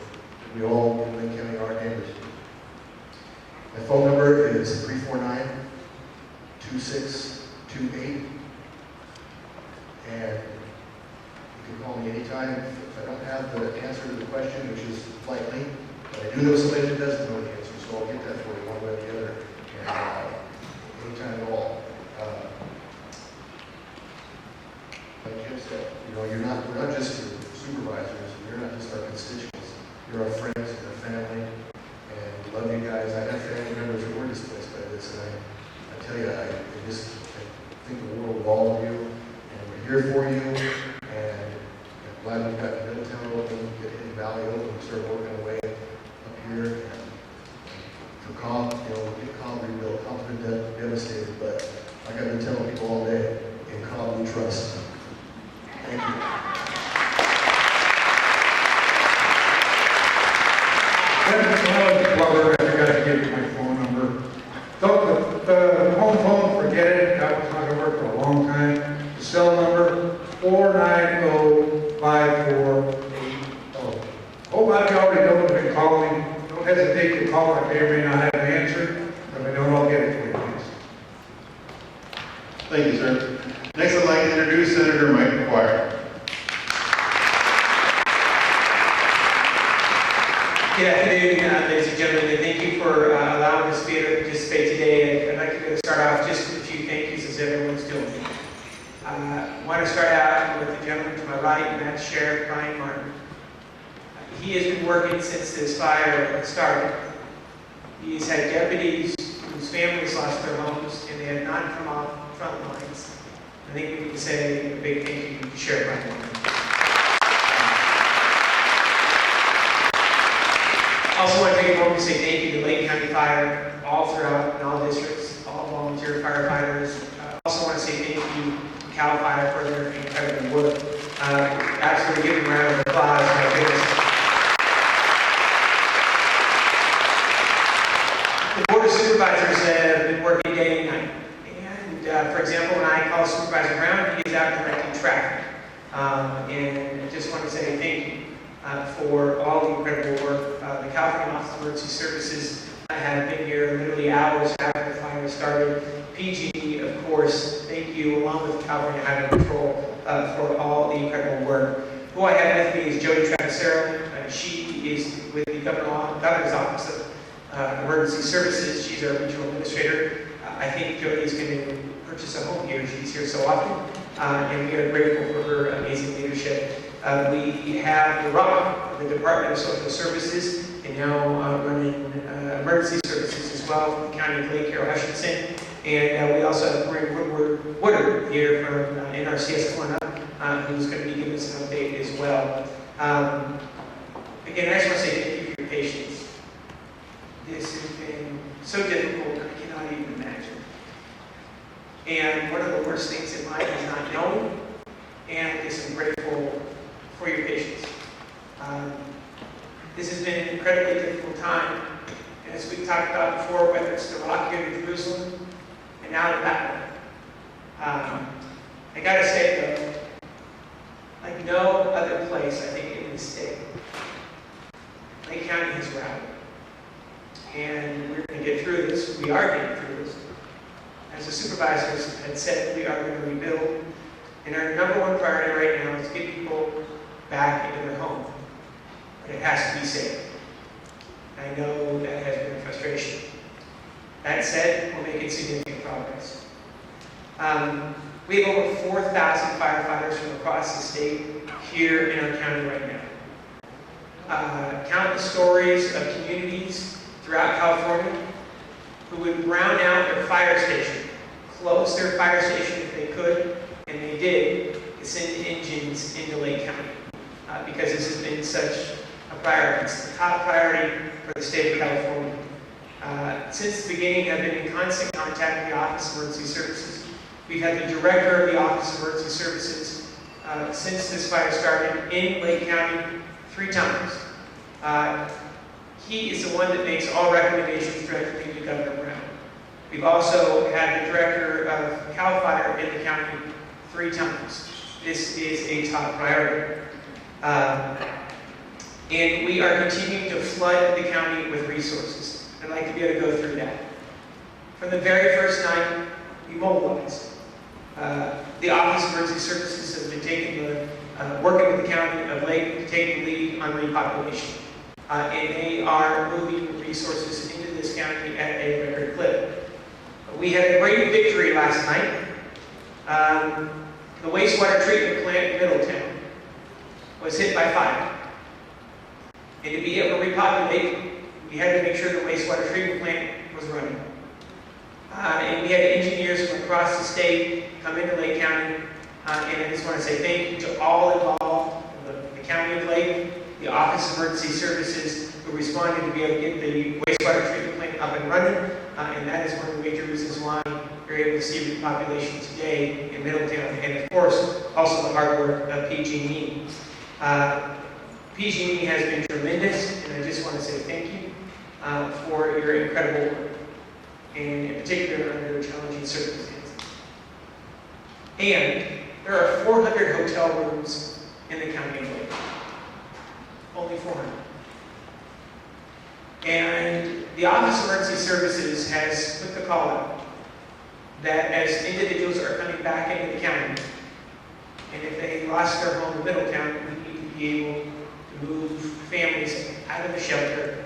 we all in Linn County are neighbors. My phone number is 349-2628. And you can call me anytime. If I don't have the answer to the question, which is likely, but I do know somebody that does know the answer, so I'll get that for you one way or the other. And anytime at all. Like Jim said, we're not just your supervisors, you're not just our constituents, you're our friends and our family, and we love you guys. I have family members who were displaced by this, and I tell you, I think the world of all of you, and we're here for you, and I'm glad we've got Middletown open, get Hidden Valley open, start working away up here, and for Cobb, we'll get Cobb rebuilt. Cobb's been devastated, but like I've been telling people all day, in Cobb we trust. Thank you. Butler, I forgot to give you my phone number. The home phone, forget it, that was not going to work for a long time. The cell number, 490-5480. Oh, my God, already know what they've been calling. Don't hesitate to call. I may or may not have an answer, but I don't all get it for you, please. Thank you, sir. Next, I'd like to introduce Senator Mike McGuire. Good afternoon, ladies and gentlemen, and thank you for allowing us to be able to participate today. I'd like to start off just with a few thank yous as everyone's doing. I want to start out with the gentleman to my right, and that's Sheriff Brian Martin. He has been working since this fire started. He's had deputies whose families lost their homes, and they have not come off front lines. I think we can say a big thank you to Sheriff Brian Warren. Also want to take a moment to say thank you to Lake County Fire, all throughout, in all districts, all volunteer firefighters. Also want to say thank you to CAL FIRE for their incredible work. Absolutely give them a round of applause, my goodness. The Board of Supervisors have been working day and night. And for example, when I call Supervisor Brown, he is out directing traffic. And I just want to say thank you for all the incredible work. The California Office of Emergency Services have been here literally hours after the fire started. PG, of course, thank you, along with California Highway Patrol, for all the incredible work. Who I have with me is Jody Travisero. She is with the Governor's Office of Emergency Services. She's our regional administrator. I think Jody's going to purchase a home here. She's here so often, and we are grateful for her amazing leadership. We have the ROC, the Department of Social Services, and now running emergency services as well from the County of Lake, Carol Hutchinson. And we also have Maureen Woodard here from NRCS Corona, who's going to be giving us an update as well. Again, I just want to say thank you for your patience. This has been so difficult, I cannot even imagine. And one of the worst things in life is not knowing, and I guess I'm grateful for your patience. This has been an incredibly difficult time, and as we talked about before, whether it's the rock here in Jerusalem, and now the battle. I gotta say though, like no other place, I think, in this state, Lake County has rallied. And we're going to get through this. We are getting through this. As the supervisors had said, we are going to rebuild. And our number one priority right now is to get people back into their home. But it has to be safe. I know that has been a frustration. That said, we're making significant progress. We have over 4,000 firefighters from across the state here in our county right now. Countless stories of communities throughout California who would brown out their fire station, close their fire station if they could, and they did, to send engines into Lake County because this has been such a priority. It's the top priority for the state of California. Since the beginning, I've been in constant contact with the Office of Emergency Services. We've had the director of the Office of Emergency Services since this fire started in Lake County 3 times. He is the one that makes all recommendations directly to Governor Brown. We've also had the director of CAL FIRE in the county 3 times. This is a top priority. And we are continuing to flood the county with resources. I'd like to be able to go through that. From the very first night, we mobilized. The Office of Emergency Services has been working with the county of Lake to take the lead on repopulation. And they are moving resources into this county at a record clip. We had a great victory last night. The wastewater treatment plant in Middletown was hit by fire. And to be able to repopulate, we had to make sure the wastewater treatment plant was running. And we had engineers from across the state come into Lake County. And I just want to say thank you to all involved, the County of Lake, the Office of Emergency Services, who responded to be able to get the wastewater treatment plant up and running. And that is one of the major reasons why you're able to see repopulation today in Middletown. And of course, also the hard work of PG&E. PG&E has been tremendous, and I just want to say thank you for your incredible work, and in particular under challenging circumstances. And there are 400 hotel rooms in the county of Lake. Only 400. And the Office of Emergency Services has put the call out that as individuals are coming back into the county, and if they lost their home in Middletown, we need to be able to move families out of the shelter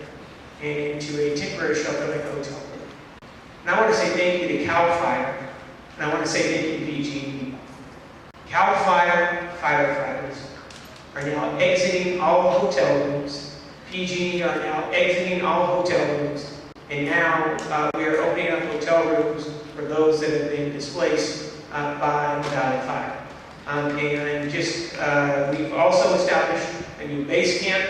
and into a temporary shelter like a hotel room. And I want to say thank you to CAL FIRE, and I want to say thank you to PG&E. CAL FIRE firefighters are now exiting all hotel rooms. PG&E are now exiting all hotel rooms. And now we are opening up hotel rooms for those that have been displaced by the Valley Fire. And just, we've also established a new base camp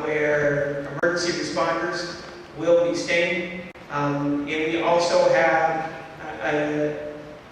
where emergency responders will be staying. And we also have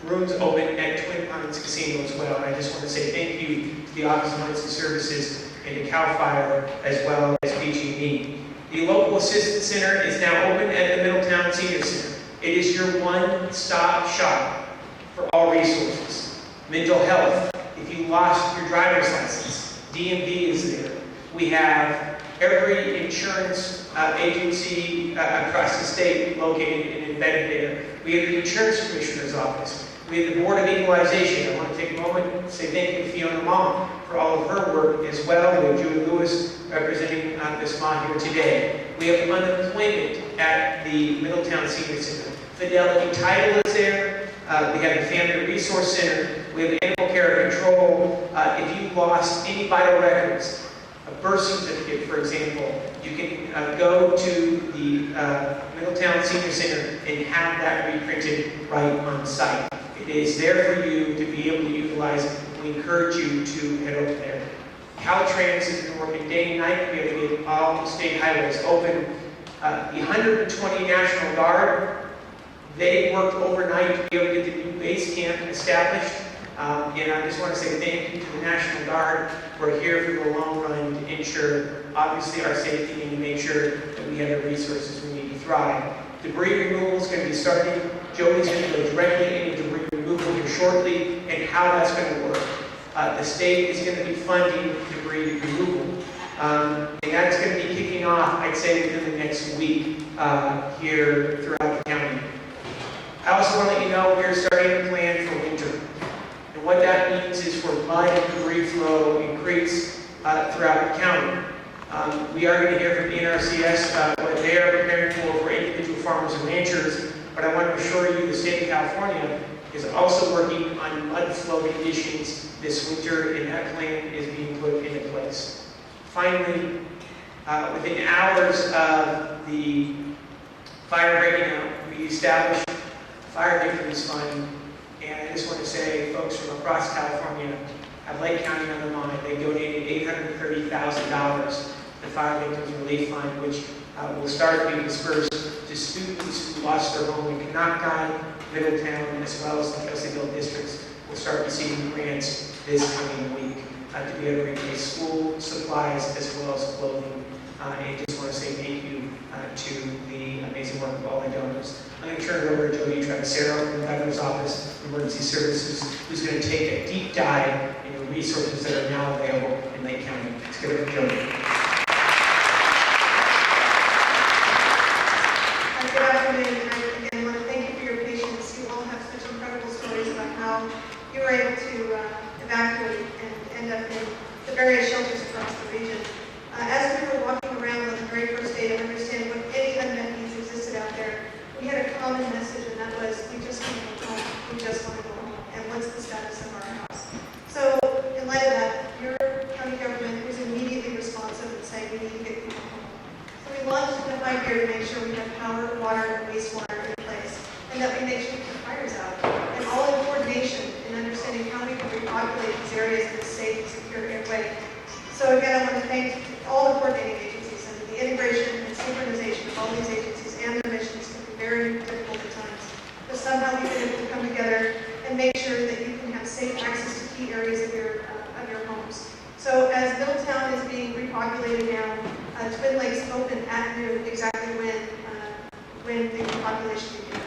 rooms open at Twin Pines Casino as well. And I just want to say thank you to the Office of Emergency Services and to CAL FIRE as well as PG&E. The local assistance center is now open at the Middletown Senior Center. It is your one-stop shop for all resources. Mental health, if you lost your driver's license, DMV is there. We have every insurance agency across the state located and embedded there. We have the insurance commissioner's office. We have the Board of Equalization. I want to take a moment and say thank you to Fiona Ma for all of her work as well. We have Julie Lewis representing Ms. Ma here today. We have unemployment at the Middletown Senior Center. Fidelity Title is there. We have the Family Resource Center. We have Animal Care Control. If you lost any vital records, a birth certificate, for example, you can go to the Middletown Senior Center and have that reprinted right on site. It is there for you to be able to utilize. We encourage you to head over there. Caltrans has been working day and night. We have to get all state highways open. The 120 National Guard, they worked overnight to be able to get the new base camp established. And I just want to say thank you to the National Guard. We're here for the long run to ensure, obviously, our safety and to make sure that we have the resources we need to thrive. Debris removal is going to be starting. Joey's going to go directly into debris removal here shortly and how that's going to work. The state is going to be funding debris removal. And that's going to be kicking off, I'd say, within the next week here throughout the county. I also want to let you know we're starting to plan for winter. And what that means is for mud and debris flow increase throughout the county. We are going to hear from the NRCS what they are preparing for individual farmers and ranchers, but I want to assure you the state of California is also working on mud flow conditions this winter, and that plan is being put into place. Finally, within hours of the fire breaking out, we established a Fire Victims Fund, and I just want to say, folks from across California have Lake County on their mind. They donated $830,000 to the Fire Victims Relief Fund, which will start being dispersed to students who lost their home in Canoctown, Middletown, as well as the Kelseyville districts. Will start receiving grants this coming week to be able to replace school supplies as well as clothing. And just want to say thank you to the amazing work of all the donors. I'm going to turn it over to Jody Travisero from the Governor's Office of Emergency Services, who's going to take a deep dive into resources that are now available in Lake County. Let's give it to Jody. Good afternoon, and again, I want to thank you for your patience. You all have such incredible stories about how you were able to evacuate and end up in the various shelters across the region. As we were walking around on the very first day to understand what any unmet needs existed out there, we had a common message, and that was, we just want to go home. We just want to go home. And what's the status of our house? So, in light of that, your county government was immediately responsive and saying, we need to get people home. So we launched an 5-year to make sure we have power, water, and wastewater in place, and that we make sure we keep fires out. And all in coordination in understanding how we can repopulate these areas in a safe and secure way. So again, I want to thank all the coordinating agencies and the integration and synchronization of all these agencies and their missions can be very difficult at times. But somehow we've been able to come together and make sure that you can have safe access to key areas of your homes. So as Middletown is being repopulated now, Twin Lakes opened at noon, exactly when the repopulation began.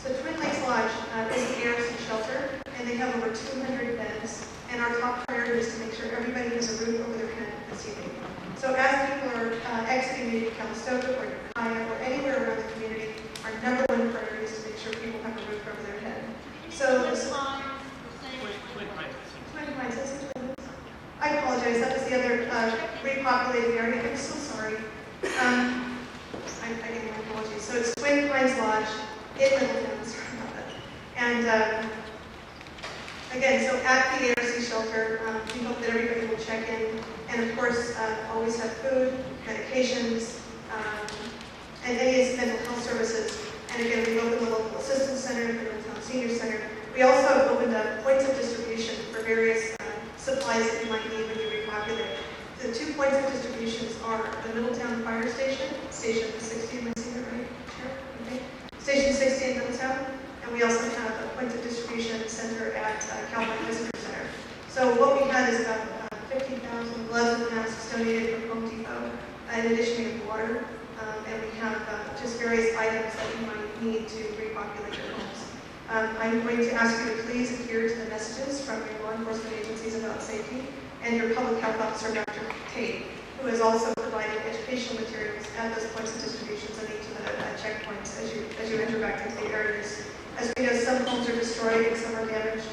So Twin Lakes Lodge is an ARC shelter, and they have over 200 beds. And our top priority is to make sure everybody has a roof over their head this evening. So as people are exiting maybe Calistoga or Ukiah or anywhere around the community, our number one priority is to make sure people have a roof over their head. So this Twin Pines, is it Twin Pines? I apologize, that was the other repopulated area. I'm so sorry. I give my apologies. So it's Twin Pines Lodge in Middletown, sorry about that. And again, so at the ARC shelter, we hope that everybody will check in and, of course, always have food, medications, and any mental health services. And again, we opened the local assistance center, the Middletown Senior Center. We also have opened supplies that you might need when you repopulate. The 2 points of distributions are the Middletown Fire Station, Station 60, am I saying that right, Sheriff? Okay. Station 60 in Middletown, and we also have a point of distribution center at Calvin Visitor Center. So what we had is about 50,000 gloves and masks donated from Home Depot, in addition we have water, and we have just various items that you might need to repopulate your homes. I'm going to ask you to please adhere to the messages from your law enforcement agencies about safety and your public health officer, Dr. Tate, who has also provided educational materials at those points of distributions and each of the checkpoints as you enter back into the areas. As we know, some homes are destroyed and some are damaged,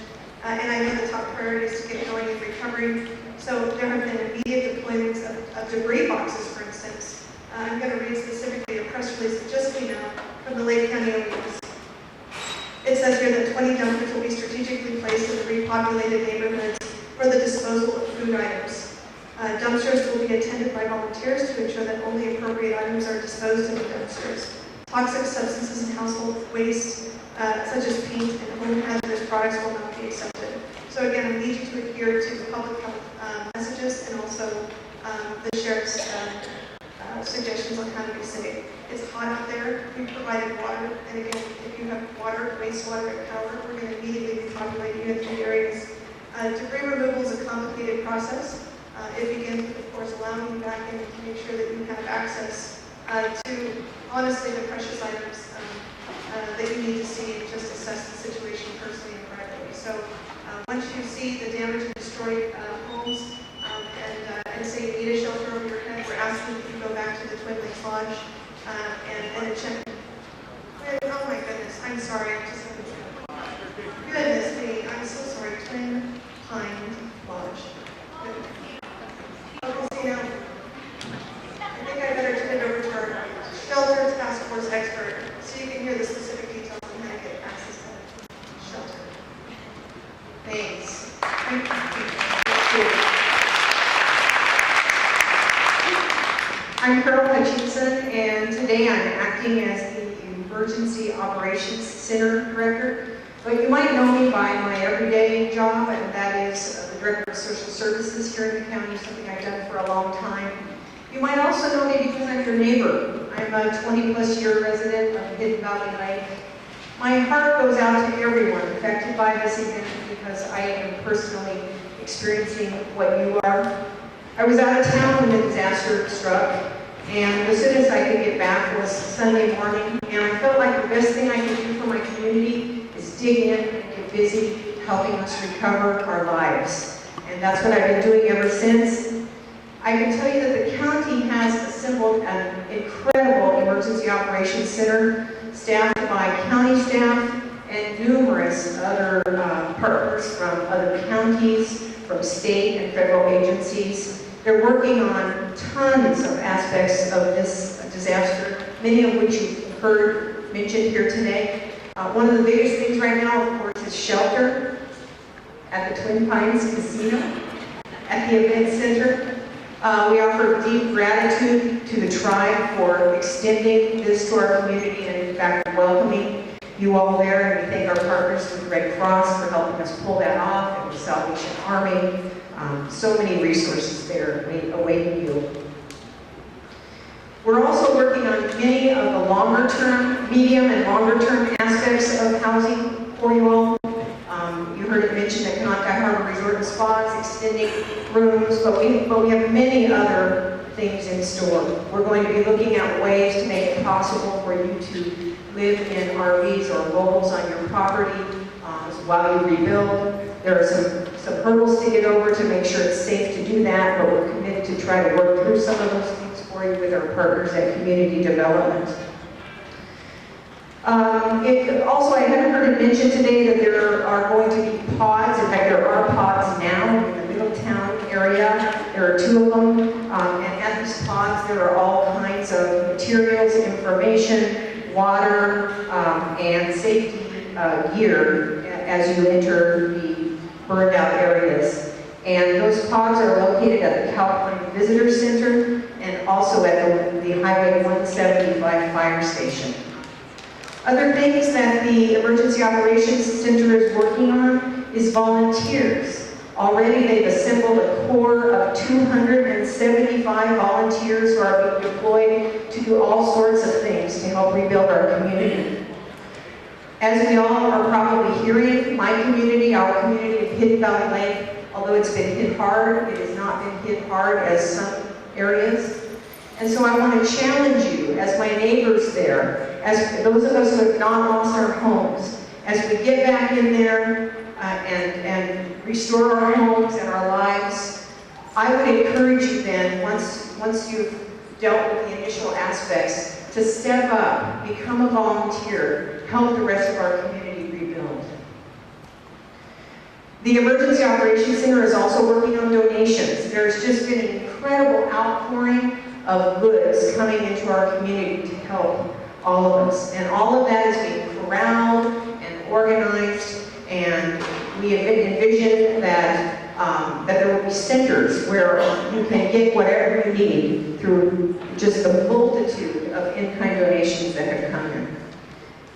and I know the top priority is to get going in recovery. So there have been immediate deployments of debris boxes, for instance. I'm going to read specifically a press release that just came out from the Lake County News. It says here that 20 dumpsters will be strategically placed in the repopulated neighborhoods for the disposal of food items. Dumpsters will be attended by volunteers to ensure that only appropriate items are disposed in the dumpsters. Toxic substances and household waste, such as paint and home hazardous products, will not be accepted. So again, I need you to adhere to the public health messages and also the sheriff's suggestions on how to be safe. It's hot out there. We provided water, and again, if you have water, wastewater, and power, we're going to immediately repopulate you in the areas. Debris removal is a complicated process. It begins with, of course, allowing you back in to make sure that you have access to, honestly, the precious items that you need to see and just assess the situation personally and privately. So once you see the damaged and destroyed homes and say you need a shelter over your head, we're asking that you go back to the Twin Lakes Lodge and check. Oh my goodness, I'm sorry. Goodness me, I'm so sorry. Twin Pines Lodge. Okay, now, I think I better turn it over to our shelter task force expert so you can hear the specific details on how to get access to the shelter. Thanks. I'm Carol Hutchinson, and today I'm acting as the Emergency Operations Center Director. But you might know me by my everyday job, and that is the Director of Social Services here in the county, something I've done for a long time. You might also know me because I'm your neighbor. I'm a 20-plus year resident of Hidden Valley Lake. My heart goes out to everyone affected by this event because I am personally experiencing what you are. I was out of town when the disaster struck, and as soon as I could get back was Sunday morning, and I felt like the best thing I could do for my community is dig in and get busy helping us recover our lives. And that's what I've been doing ever since. I can tell you that the county has assembled an incredible emergency operations center staffed by county staff and numerous other partners from other counties, from state and federal agencies. They're working on tons of aspects of this disaster, many of which you've heard mentioned here today. One of the biggest things right now, of course, is shelter at the Twin Pines Casino, at the event center. We offer deep gratitude to the tribe for extending this to our community and, in fact, welcoming you all there. And we thank our partners with the Red Cross for helping us pull that off, and the Salvation Army. So many resources there awaiting you. We're also working on many of the longer-term, medium and longer-term aspects of housing for you all. You heard it mentioned at Conocti Harbor Resort and Spas, extending rooms, but we have many other things in store. We're going to be looking at ways to make it possible for you to live in RVs or mobiles on your property while you rebuild. There are some hurdles to get over to make sure it's safe to do that, but we're committed to try to work through some of those things for you with our partners at Community Development. Also, I haven't heard it mentioned today that there are going to be pods. In fact, there are pods now in the Middletown area. There are 2 of them, and at these pods there are all kinds of materials, information, water, and safety gear as you enter the burned out areas. And those pods are located at the Calpine Visitor Center and also at the Highway 175 fire station. Other things that the Emergency Operations Center is working on is volunteers. Already, they've assembled a core of 275 volunteers who are being deployed to do all sorts of things to help rebuild our community. As we all are probably hearing, my community, our community of Hidden Valley Lake, although it's been hit hard, it has not been hit hard as some areas. And so I want to challenge you, as my neighbors there, as those of us who have not lost our homes, as we get back in there and restore our homes and our lives, I would encourage you then, once you've dealt with the initial aspects, to step up, become a volunteer, help the rest of our community rebuild. The Emergency Operations Center is also working on donations. There's just been an incredible outpouring of goods coming into our community to help all of us. And all of that is being corralled and organized, and we envision that that there will be centers where you can get whatever you need through just the multitude of in-kind donations that have come in.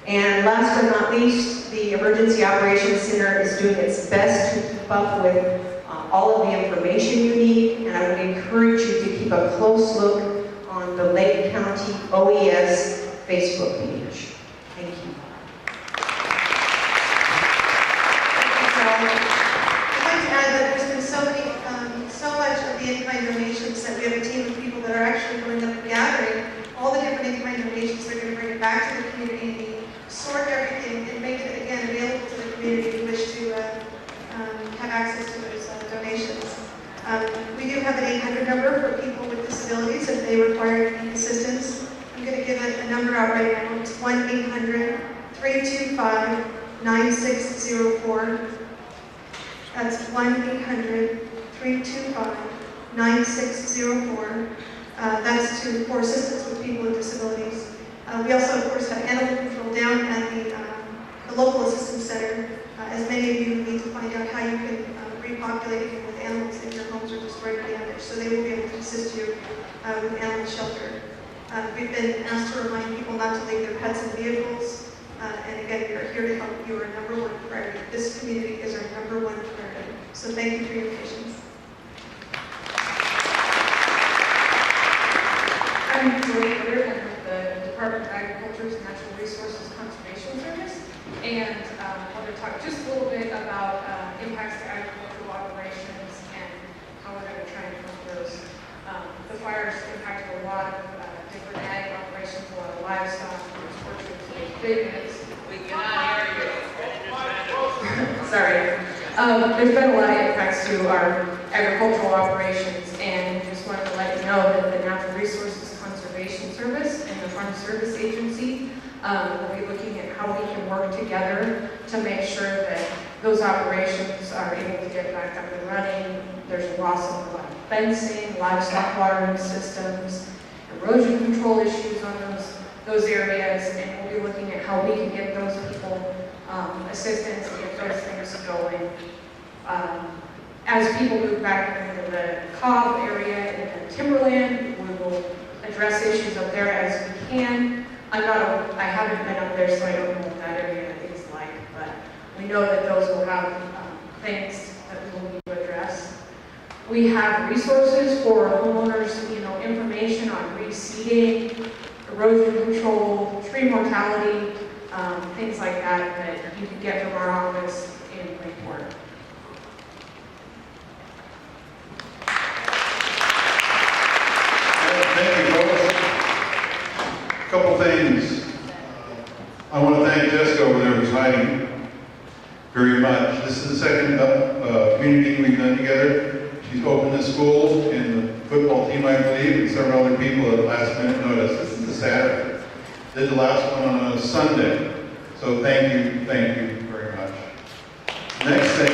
And last but not least, the Emergency Operations Center is doing its best to keep up with all of the information you need, and I would encourage you to keep a close look on the Lake County OES Facebook page. Thank you. I'd like to add that there's been so much of the in-kind donations that we have a team of people that are actually going up and gathering all the different in-kind donations. They're going to bring it back to the community, sort everything, and make it again available to the community who wish to have access to those donations. We do have an 800 number for people with disabilities if they require any assistance. I'm going to give a number out right now. It's 1-800-325-9604. That's 1-800-325-9604. That's for assistance with people with disabilities. We also, of course, have animal control down at the local assistance center. As many of you need to find out how you can repopulate with animals if your homes are destroyed or damaged. So they will be able to assist you with animal shelter. We've been asked to remind people not to leave their pets in vehicles. And again, we are here to help you. Our number one priority. This community is our number one priority. So thank you for your patience. I'm Julie Ritter. I'm with the Department of Agriculture's Natural Resources Conservation Service. And I want to talk just a little bit about impacts to agricultural operations and how we're going to try and help those. The fires impacted a lot of different ag operations, a lot of livestock, orchards, business. We cannot hear you. Sorry. There's been a lot of impacts to our agricultural operations, and just wanted to let you know that the Natural Resources Conservation Service and the Farm Service Agency will be looking at how we can work together to make sure that those operations are able to get back up and running. There's a loss of a lot of fencing, livestock watering systems, erosion control issues on those areas, and we'll be looking at how we can get those people assistance and get those things going. As people move back into the Cobb area and the Timberland, we will address issues up there as we can. I haven't been up there, so I don't know what that area is like, but we know that those will have things that we will need to address. We have resources for homeowners, information on reseeding, erosion control, tree mortality, things like that you can get from our office in Lakeport. Thank you, folks. A couple things. I want to thank Jessica over there who's hiding very much. This is the second community we've done together. She's opened the schools and the football team, I believe, and several other people at last minute notice. This is the Saturday. Did the last one on a Sunday. So thank you very much. Next thing,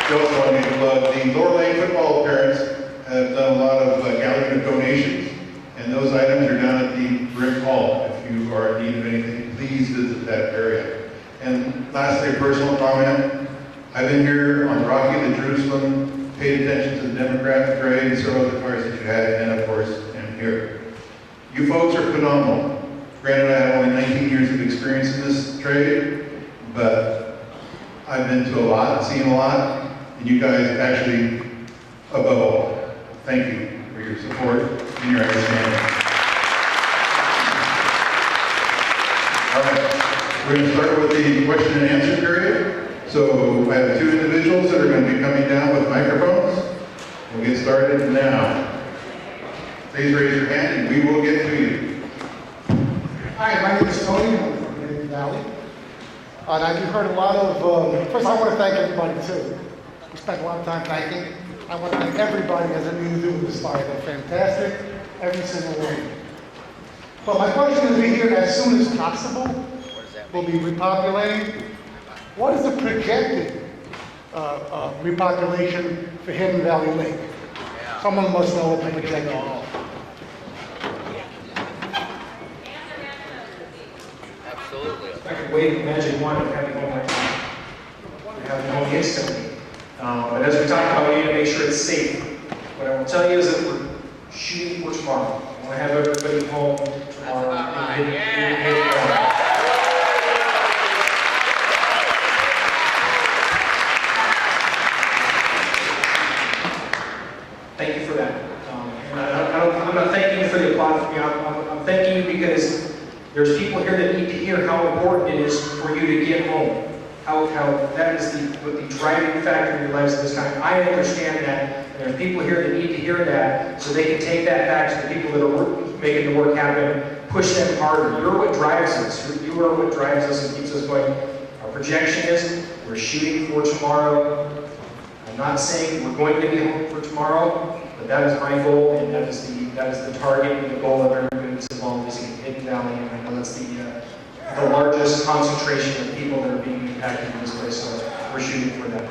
we also want to plug the Lower Lake football parents have done a lot of gathering of donations, and those items are down at the Brick Hall. If you are in need of anything, please visit that area. And lastly, a personal comment. I've been here on Rocky, the Jerusalem, paid attention to the Democrat parade and several other cars that you had, and of course, am here. You folks are phenomenal. Granted, I have only 19 years of experience in this trade, but I I've been to a lot, seen a lot, and you guys actually above all. Thank you for your support and your understanding. All right, we're going to start with the question and answer period. So I have two individuals that are going to be coming down with microphones. We'll get started now. Please raise your hand and we will get to you. Hi, my name is Tony. I'm from Green Valley. And I've heard a lot of, first I want to thank everybody too. We spent a lot of time thanking. I want to thank everybody that has anything to do with this fire. They're fantastic, every single one. But my question is, we hear as soon as possible, we'll be repopulating. What is the projected repopulation for Hidden Valley Lake? Someone must know what the projection is. I could wave a magic wand and have it go right now. Have it go instantly. But as we talked about, we need to make sure it's safe. What I will tell you is that we're shooting for tomorrow. I want to have everybody home tomorrow. Thank you for that. And I'm not thanking you for the applause. I'm thanking you because there's people here that need to hear how important it is for you to get home. How that is the driving factor in your lives at this time. I understand that. And there's people here that need to hear that so they can take that back to the people that are making the work happen, push them harder. You're what drives us. You are what drives us and keeps us going. Our projection is we're shooting for tomorrow. I'm not saying we're going to be home for tomorrow, but that is my goal, and that is the target and the goal of everybody that's involved is in Hidden Valley, and I know that's the largest concentration of people that are being impacted in this place, so we're shooting for that.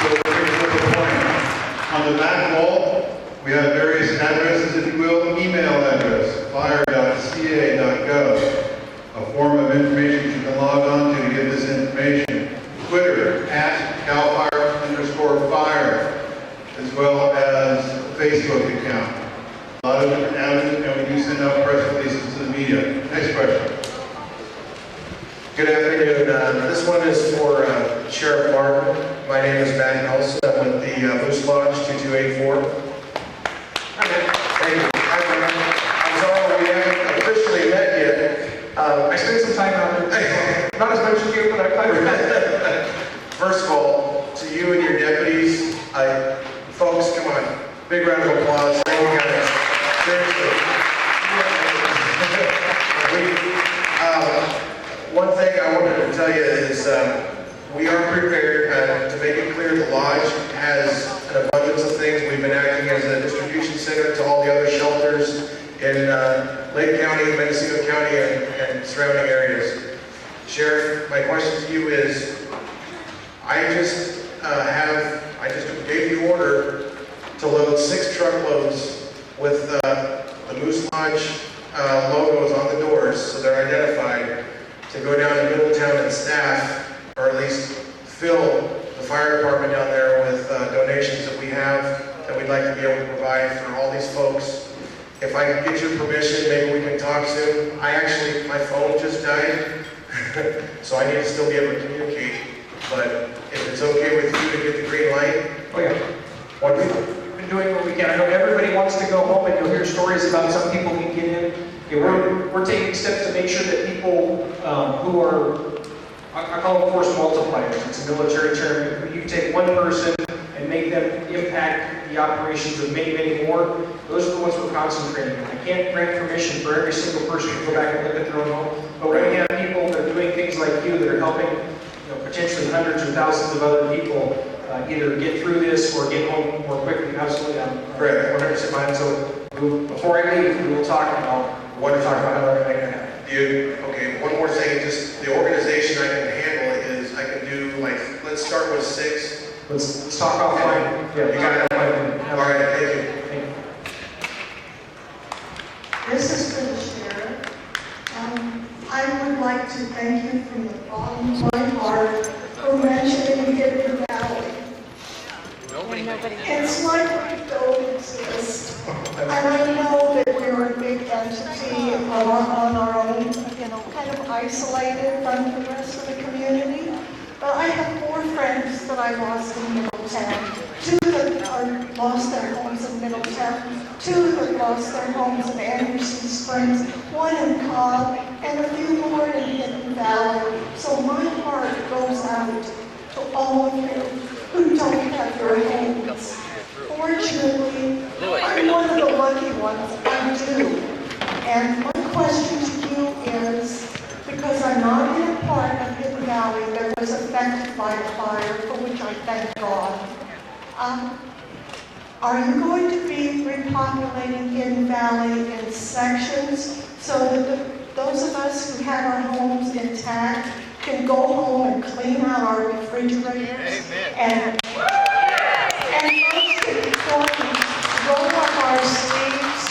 So here's what we're playing. On the back wall, we have various addresses, if you will. Email address, fire.ca.gov. A form of information you can log on to get this information. Twitter, @CalFire_fire, as well as a Facebook account. A lot of different avenues, and we do send out press releases to the media. Next question. Good afternoon. This one is for Sheriff Martin. My name is Matt Nelson. I'm with the Moose Lodge 2284. Thank you. I'm sorry we haven't officially met yet. I spent some time out there, not as much as you, but I kind of. First of all, to you and your deputies, folks, come on, big round of applause. Thank you guys. Seriously. One thing I wanted to tell you is we are prepared to make it clear the lodge has an abundance of things. We've been acting as a distribution center to all the other shelters in Lake County, Mendocino County, and surrounding areas. Sheriff, my question to you is, I just gave the order to load 6 truckloads with the Moose Lodge logos on the doors, so they're identified, to go down to Middletown and staff, or at least fill the fire department down there with donations that we have that we'd like to be able to provide for all these folks. If I can get your permission, maybe we can talk soon. My phone just died, so I need to still be able to communicate. But if it's okay with you to get the green light. Oh yeah. Wonderful. We've been doing what we can. I know everybody wants to go home, and you'll hear stories about some people can get in. Okay, we're taking steps to make sure that people who are, I call them force multipliers. It's a military term. You take one person and make them impact the operations of many, many more. Those are the ones we're concentrating on. I can't grant permission for every single person to go back and look at their own home, but when we have people that are doing things like you that are helping, potentially hundreds or thousands of other people either get through this or get home more quickly. Absolutely, I'm 100% behind. So before I leave, we will talk about what to talk about how we're going to make that happen. Okay, one more thing, just the organization I can handle is I can do let's start with 6. Let's talk offline. Yeah, You got it? All right, thank you. Thank you. This is for the sheriff. I would like to thank you from the bottom of my heart for mentioning Hidden Valley. It's like we don't exist. And I know that we're a big entity on our own, kind of isolated from the rest of the community. But I have 4 friends that I lost in Middletown. 2 that lost their homes in Middletown, 2 that lost their homes in Anderson Springs, 1 in Cobb, and a few more in Hidden Valley. So my heart goes out to all of you who don't have your homes. Fortunately, I'm one of the lucky ones. I do. And my question to you is, because I'm not in a part of Hidden Valley that was affected by the fire, for which I thank God, are you going to be repopulating Hidden Valley in sections so that those of us who have our homes intact can go home and clean out our refrigerators? And most important, roll up our sleeves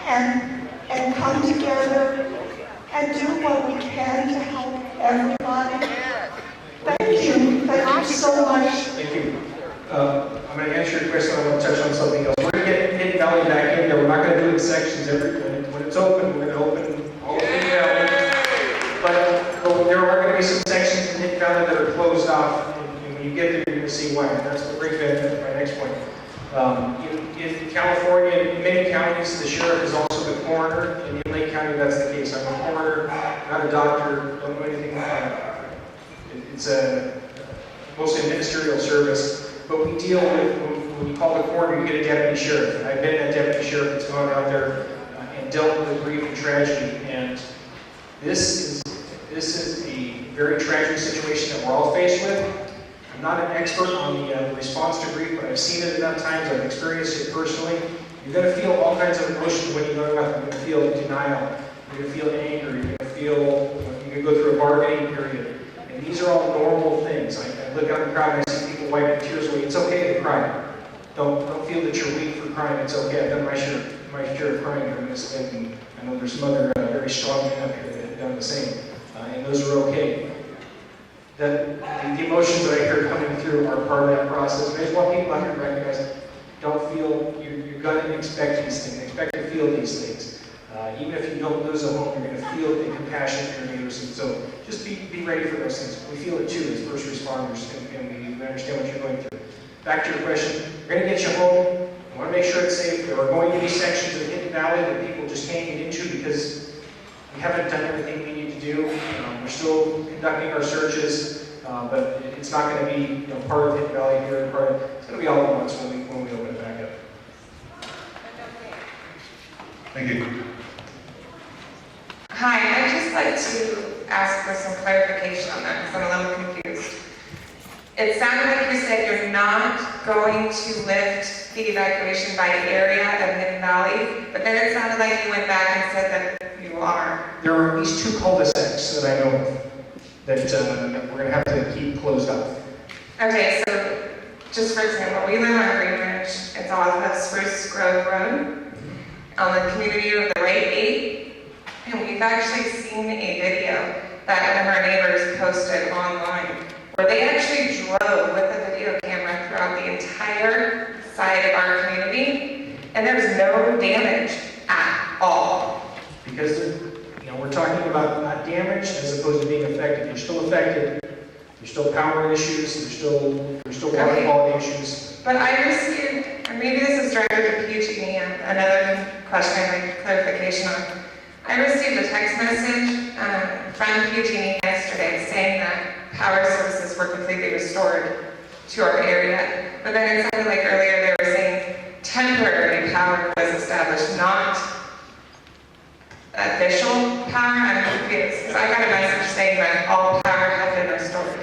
and come together and do what we can to help everybody. Thank you so much. Thank you. I'm going to answer your question. I want to touch on something else. We're going to get Hidden Valley back in there. We're not going to do it in sections. When it's open, we're going to open all of Hidden Valley. But there are going to be some sections in Hidden Valley that are closed off. And when you get there, you're going to see why. And that's what brings me to my next point. In California, in many counties, the sheriff is also the coroner. In Lake County, that's the case. I'm a coroner, not a doctor, don't know anything about it. It's mostly a ministerial service. But we deal with, when you call the coroner, you get a deputy sheriff. And I've been that deputy sheriff that's gone out there and dealt with grief and tragedy. And this is a very tragic situation that we're all faced with. I'm not an expert on the response to grief, but I've seen it enough times. I've experienced it personally. You're going to feel all kinds of emotions when you go out. You're going to feel denial. You're going to feel anger. You're going to feel, you're going to go through a bargaining period. And these are all normal things. I look out in the crowd and I see people wiping tears away. It's okay to cry. Don't feel that you're weak for crying. It's okay. I've done my share of crying during this event, and I know there's some other very strong men up here that have done the same. And those are okay. The emotions that I hear coming through are part of that process. And I just want people out here to recognize, don't feel, you're going to expect these things. Expect to feel these things. Even if you don't lose a home, you're going to feel the compassion for your neighbors. And so just be ready for those things. We feel it too as first responders, and we understand what you're going through. Back to your question, we're going to get you home. I want to make sure it's safe. There are going to be sections of Hidden Valley that people just can't get into because we haven't done everything we need to do. We're still conducting our searches, but it's not going to be part of Hidden Valley here. It's going to be all at once when we open it back up. Thank you. Hi, I'd just like to ask for some clarification on that because I'm a little confused. It sounded like you said you're not going to lift the evacuation by area of Hidden Valley, but then it sounded like you went back and said that you are. There are at least 2 cul-de-sacs that I know of that we're going to have to keep closed off. Okay, so just for example, we live on Green Ridge. It's off of Spruce Grove Road on the community of the Right 8. And we've actually seen a video that one of our neighbors posted online where they actually drove with a video camera throughout the entire side of our community, and there's no damage at all. Because we're talking about not damaged as opposed to being affected. You're still affected. There's still power issues. There's still water quality issues. But I received, or maybe this is directed to PG&E, another question I'd like clarification on. I received a text message from PG&E yesterday saying that power services were completely restored to our area. But then it sounded like earlier they were saying temporary power was established, not official power. I'm confused because I got a message saying that all power had been restored.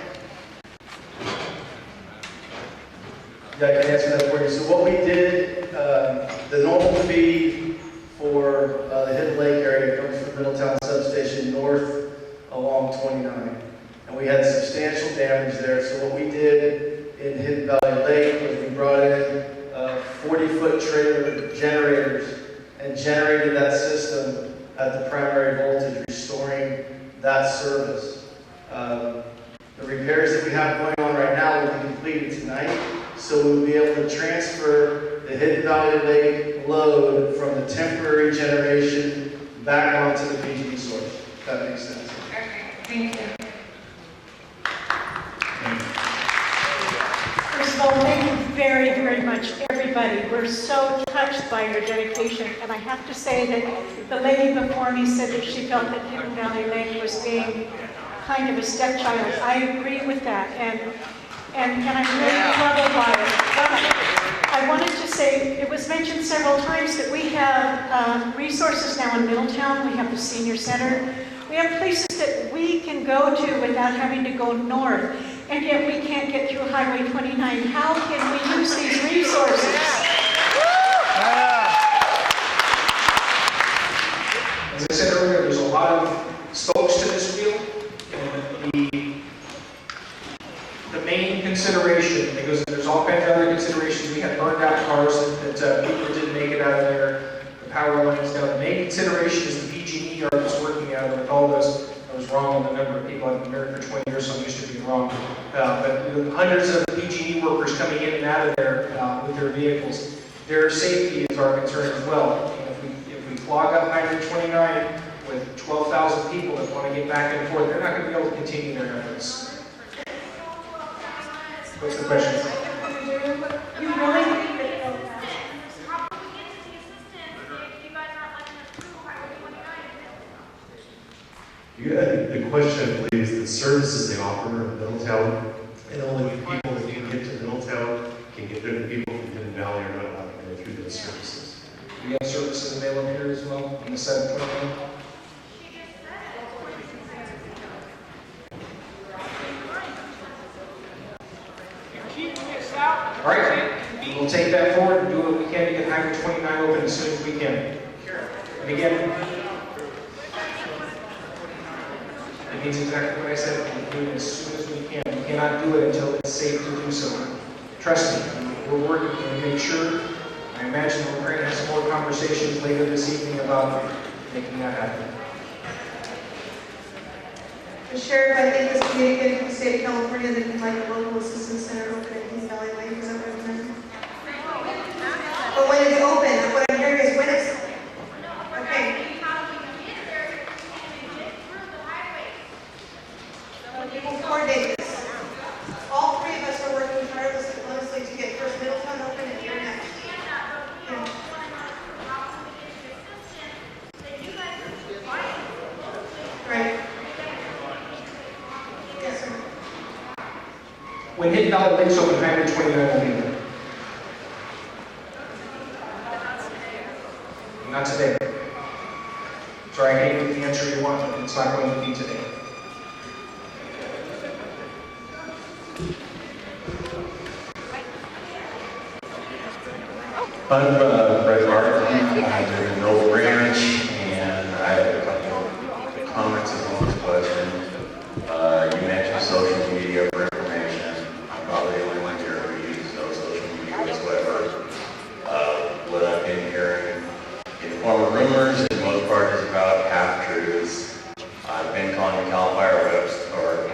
Yeah, I can answer that for you. So what we did, the normal fee for the Hidden Lake area comes from Middletown Substation north along 29. And we had substantial damage there. So what we did in Hidden Valley Lake was we brought in 40-foot trailer generators and generated that system at the primary voltage, restoring that service. The repairs that we have going on right now will be completed tonight. So we'll be able to transfer the Hidden Valley Lake load from the temporary generation back onto the PG source. If that makes sense. Okay. Thank you. First of all, thank you very, very much, everybody. We're so touched by your dedication. And I have to say that the lady before me said that she felt that Hidden Valley Lake was being kind of a stepchild. I agree with that, and I'm really troubled by it. But I wanted to say, it was mentioned several times that we have resources now in Middletown. We have the senior center. We have places that we can go to without having to go north, and yet we can't get through Highway 29. How can we use these resources? As I said earlier, there's a lot of spokes to this wheel, and the main consideration, because there's all kinds of other considerations. We had burned out cars that people didn't make it out of there, the power lines down. The main consideration is the PG&E yard that's working out of it. All those, I was wrong on the number of people. I've been married for 20 years, so I'm used to being wrong. But hundreds of PG&E workers coming in and out of there with their vehicles. Their safety is our concern as well. And if we clog up Highway 29 with 12,000 people that want to get back and forth, they're not going to be able to continue their efforts. What's the question? You really? The question, I believe, is the services they offer in Middletown, and only people that can get to Middletown can get there. The people from Hidden Valley are not allowed to go through those services. We have services available here as well on the 721. All right, we'll take that forward and do what we can to get Highway 29 open as soon as we can. And again, it means exactly what I said. We'll do it as soon as we can. We cannot do it until it's safe to do so. Trust me, we're working to make sure. I imagine we're going to have some more conversations later this evening about making that happen. The sheriff, I think, has communicated to the state of California that he'd like a local assistance center open at Hidden Valley Lake. Is that what I meant? But when it's open, what I'm hearing is when it's open. Okay. We will coordinate this. All three of us are working tirelessly, honestly, to get first Middletown open and you're next. Yeah. Right. Yes, sir. When Hidden Valley Lake's open, Highway 29 will be there. Not today. Sorry, I gave you the answer you want, but it's not going to be today. I'm Brett Martin. I live in Noble Ranch, and I have a couple of comments as well as questions. You mentioned social media for information. I'm probably the only one here who uses no social media whatsoever. What I've been hearing in the form of rumors, in most part, is about half-truths. I've been calling the Cal Fire reps or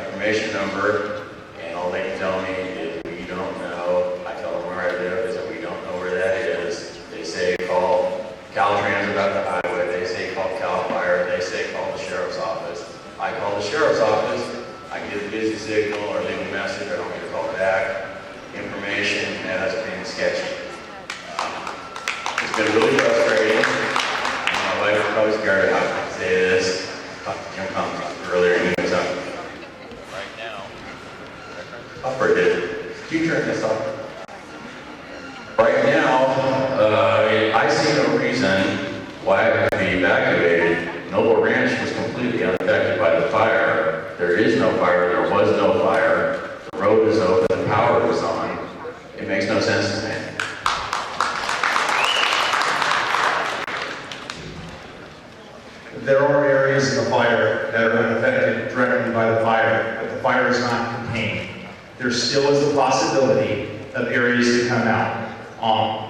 information number, and all they can tell me is we don't know. I tell them where I live, is that we don't know where that is. They say call Caltrans about the highway. They say call Cal Fire. They say call the sheriff's office. I call the sheriff's office. I get a busy signal or leave a message. I don't get a call back. Information has been sketchy. It's been really frustrating. My wife was probably scared of how to say this. Jim Cummings earlier, he was up right now. Upper did. Can you turn this off? Right now, I see no reason why it has to be evacuated. Noble Ranch was completely unaffected by the fire. There is no fire. There was no fire. The road is open. The power was on. It makes no sense to me. There are areas of the fire that are unaffected directly by the fire, but the fire is not contained. There still is a possibility of areas to come out.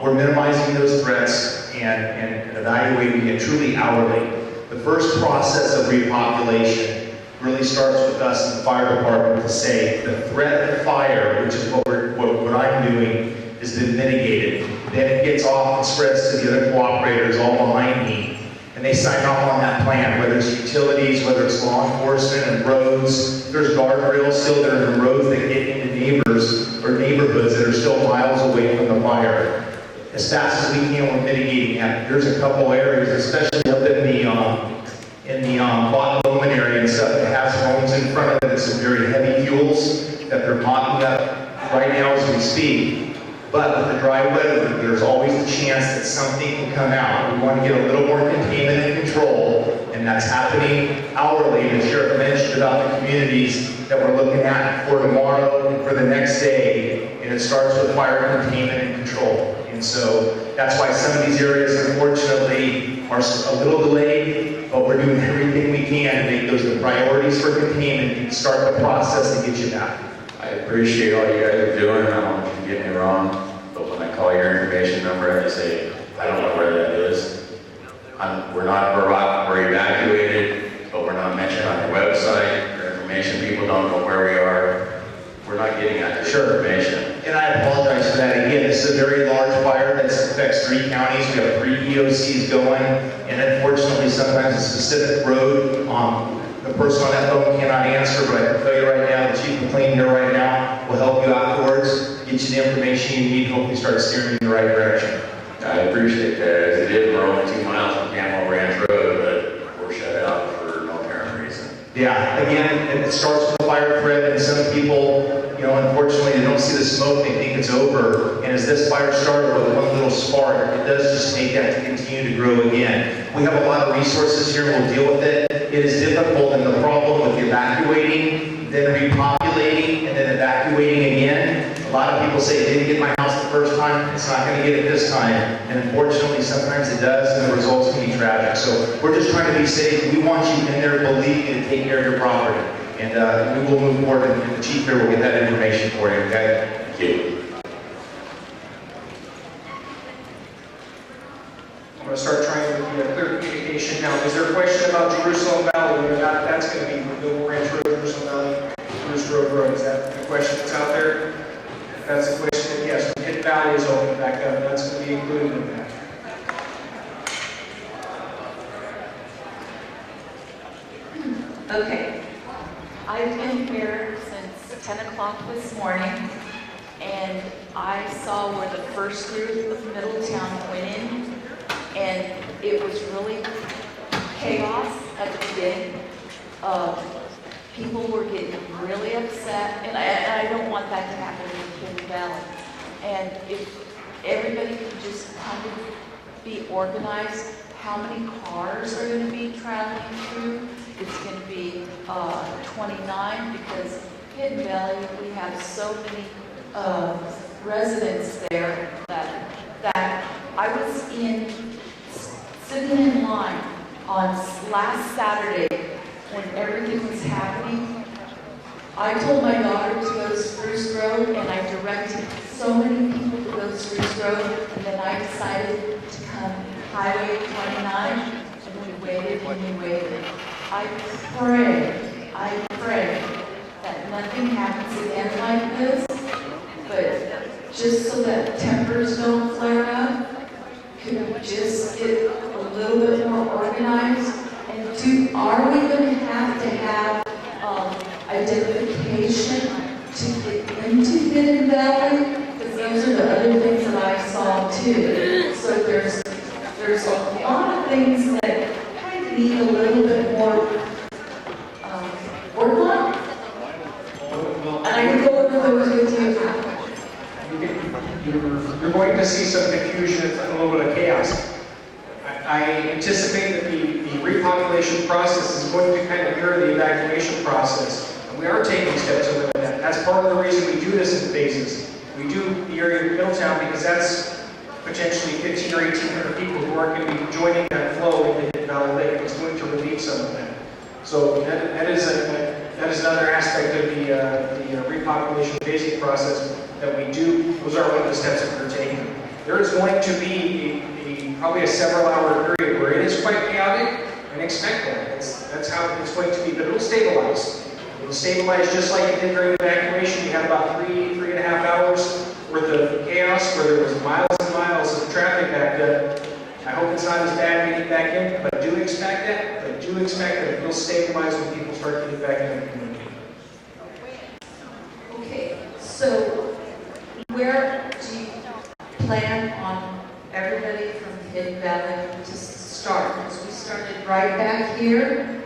We're minimizing those threats and evaluating it truly hourly. The first process of repopulation really starts with us in the fire department to say the threat of fire, which is what I'm doing, has been mitigated. Then it gets off and spreads to the other cooperators all behind me. And and they sign off on that plan, whether it's utilities, whether it's law enforcement and roads. There's guardrails still that are in the roads that get into neighbors or neighborhoods that are still miles away from the fire. As fast as we can, we're mitigating that. There's a couple areas, especially up in the Bottom Bowman area and stuff, that has homes in front of it, some very heavy fuels that they're mopping up right now as we speak. But with the dry weather, there's always a chance that something can come out. We want to get a little more containment and control, and that's happening hourly. The sheriff mentioned about the communities that we're looking at for tomorrow and for the next day, and it starts with fire containment and control. And so that's why some of these areas, unfortunately, are a little delayed, but we're doing everything we can to make those the priorities for containment and start the process to get you back. I appreciate all you guys are doing. I don't want you to get me wrong, but when I call your information number, I have to say, I don't know where that is. We're evacuated, but we're not mentioned on your website. Your information, people don't know where we are. We're not getting at your information. And I apologize for that. Again, this is a very large fire that affects 3 counties. We have 3 EOCs going, and unfortunately, sometimes a specific road, the person on that phone cannot answer, but I can tell you right now, the chief of cleaning here right now will help you afterwards, get you the information you need, hopefully start steering you in the right direction. I appreciate that. As it is, we're only 2 miles from Camel Ranch Road, but we're shut out for no apparent reason. Yeah, again, it starts with the fire threat, and some people, unfortunately, they don't see the smoke, they think it's over. And as this fire started with one little spark, it does just make that to continue to grow again. We have a lot of resources here, we'll deal with it. It is difficult, and the problem with evacuating, then repopulating, and then evacuating again. A lot of people say, it didn't get my house the first time, it's not going to get it this time. And unfortunately, sometimes it does, and the results can be tragic. So we're just trying to be safe. We want you in there, believe you, to take care of your property. And we will move forward, and the chief here will get that information for you, okay? Thank you. I'm going to start trying to get clear communication now. Is there a question about Jerusalem Valley? Whether or not that's going to be Middle Ranch Road, Jerusalem Valley, Bruce Road Road? Is that the question that's out there? If that's the question, then yes, Hidden Valley is open back up. That's going to be included in that. Okay. I've been here since 10 o'clock this morning, and I saw where the first group of Middletown went in, and it was really chaos at the beginning. People were getting really upset, and I don't want that to happen in Hidden Valley. And if everybody could just kind of be organized, how many cars are going to be traveling through? It's going to be 29, because Hidden Valley, we have so many residents there that I was sitting in line on last Saturday when everything was happening. I told my daughter to go to Spruce Road, and I directed so many people to go to Spruce Road, and then I decided to come Highway 29, and we waited and we waited. I pray that nothing happens again like this, but just so that tempers don't flare up, could we just get a little bit more organized? And are we going to have identification to get into Hidden Valley? Because those are the other things that I saw too. So there's a lot of things that kind of need a little bit more work on. And I can go over those with you. You're going to see some confusion and a little bit of chaos. I anticipate that the repopulation process is going to kind of mirror the evacuation process. And we are taking steps to limit that. That's part of the reason we do this in phases. We do the area of Middletown because that's potentially 1,500 or 1,800 people who aren't going to be joining that flow into Hidden Valley Lake. It's going to relieve some of that. So that is another aspect of the repopulation phasing process that we do. Those are one of the steps that we're taking. There is going to be probably a several-hour period where it is quite chaotic, and expect that. That's how it's going to be, but it'll stabilize. It'll stabilize just like it did during evacuation. You had about 3.5 hours worth of chaos where there was miles and miles of traffic backed up. I hope it's not as bad getting back in, but do to stabilize when people start getting back in the community. Okay, so where do you plan on everybody from Hidden Valley to start? Because we started right back here,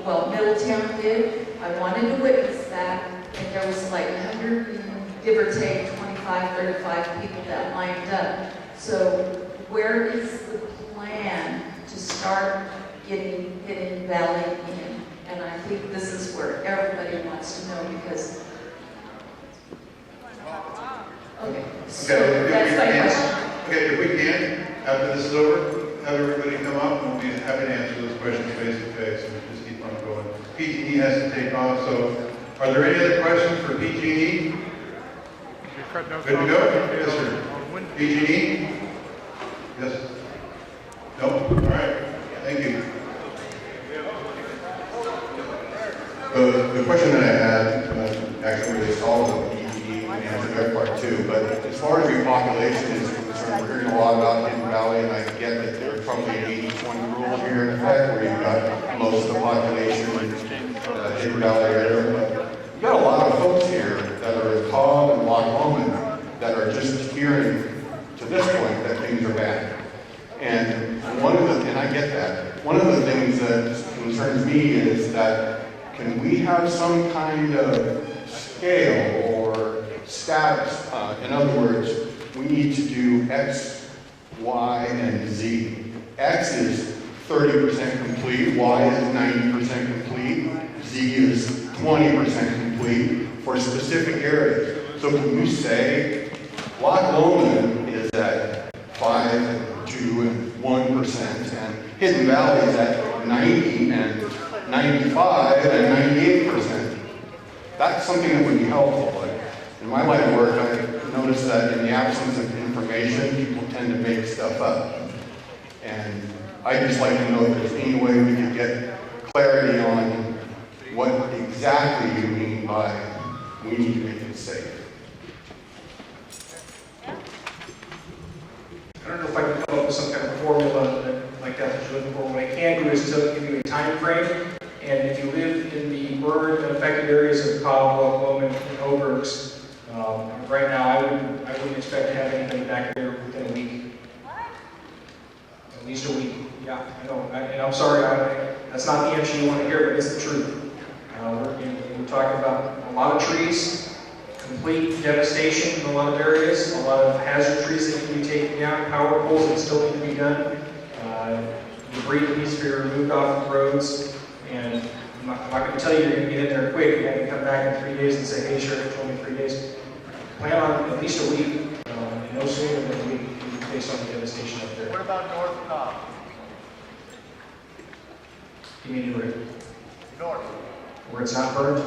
well, Middletown did. I wanted to witness that, and there was like 100, give or take, 25, 35 people that lined up. So where is the plan to start getting Hidden Valley in? And I think this is where everybody wants to know because, okay, so that's my question. Okay, if we can, after this is over, have everybody come up and we'll be happy to answer those questions face to face and just keep on going. PG&E has to take off, so are there any other questions for PG&E? Good to go? Yes, sir. PG&E? Yes? No? All right. Thank you. The question that I had actually relates all of the PG&E and answered that part too, but as far as your population is concerned, we're hearing a lot about Hidden Valley, and I get that there's probably an 80-20 rule here in effect where you've got most of the population in Hidden Valley area. But you've got a lot of folks here that are in Cobb and Loch Lomond that are just hearing to this point that things are bad. And and I get that. One of the things that concerns me is that can we have some kind of scale or status? In other words, we need to do X, Y, and Z. X is 30% complete, Y is 90% complete, Z is 20% complete for specific areas. So can you say Loch Lomond is at 5, 2, and 1%, and Hidden Valley is at 90 and 95 and 98%. That's something that would be helpful. Like in my line of work, I noticed that in the absence of information, people tend to make stuff up. And I'd just like to know if there's any way we could get clarity on what exactly you mean by we need to make it safe. I don't know if I can come up with some kind of formula like that that you're looking for. What I can do is give you a time frame, and if you live in the burned and affected areas of Cobb, Loch Lomond, and Obergs, right now I wouldn't expect to have anything back there within a week. At least a week. Yeah, I know. And I'm sorry, that's not the answer you want to hear, but it's the truth. We're talking about a lot of trees, complete devastation in a lot of areas, a lot of hazard trees that need to be taken down, power poles that still need to be done, debris that needs to be removed off the roads, and I'm not going to tell you you're going to get in there quick. You have to come back in 3 days and say, hey, sure, it's only 3 days. Plan on at least a week, and no sooner than a week, based on the devastation up there. What about North Cobb? You mean where? North. Where it's not burned?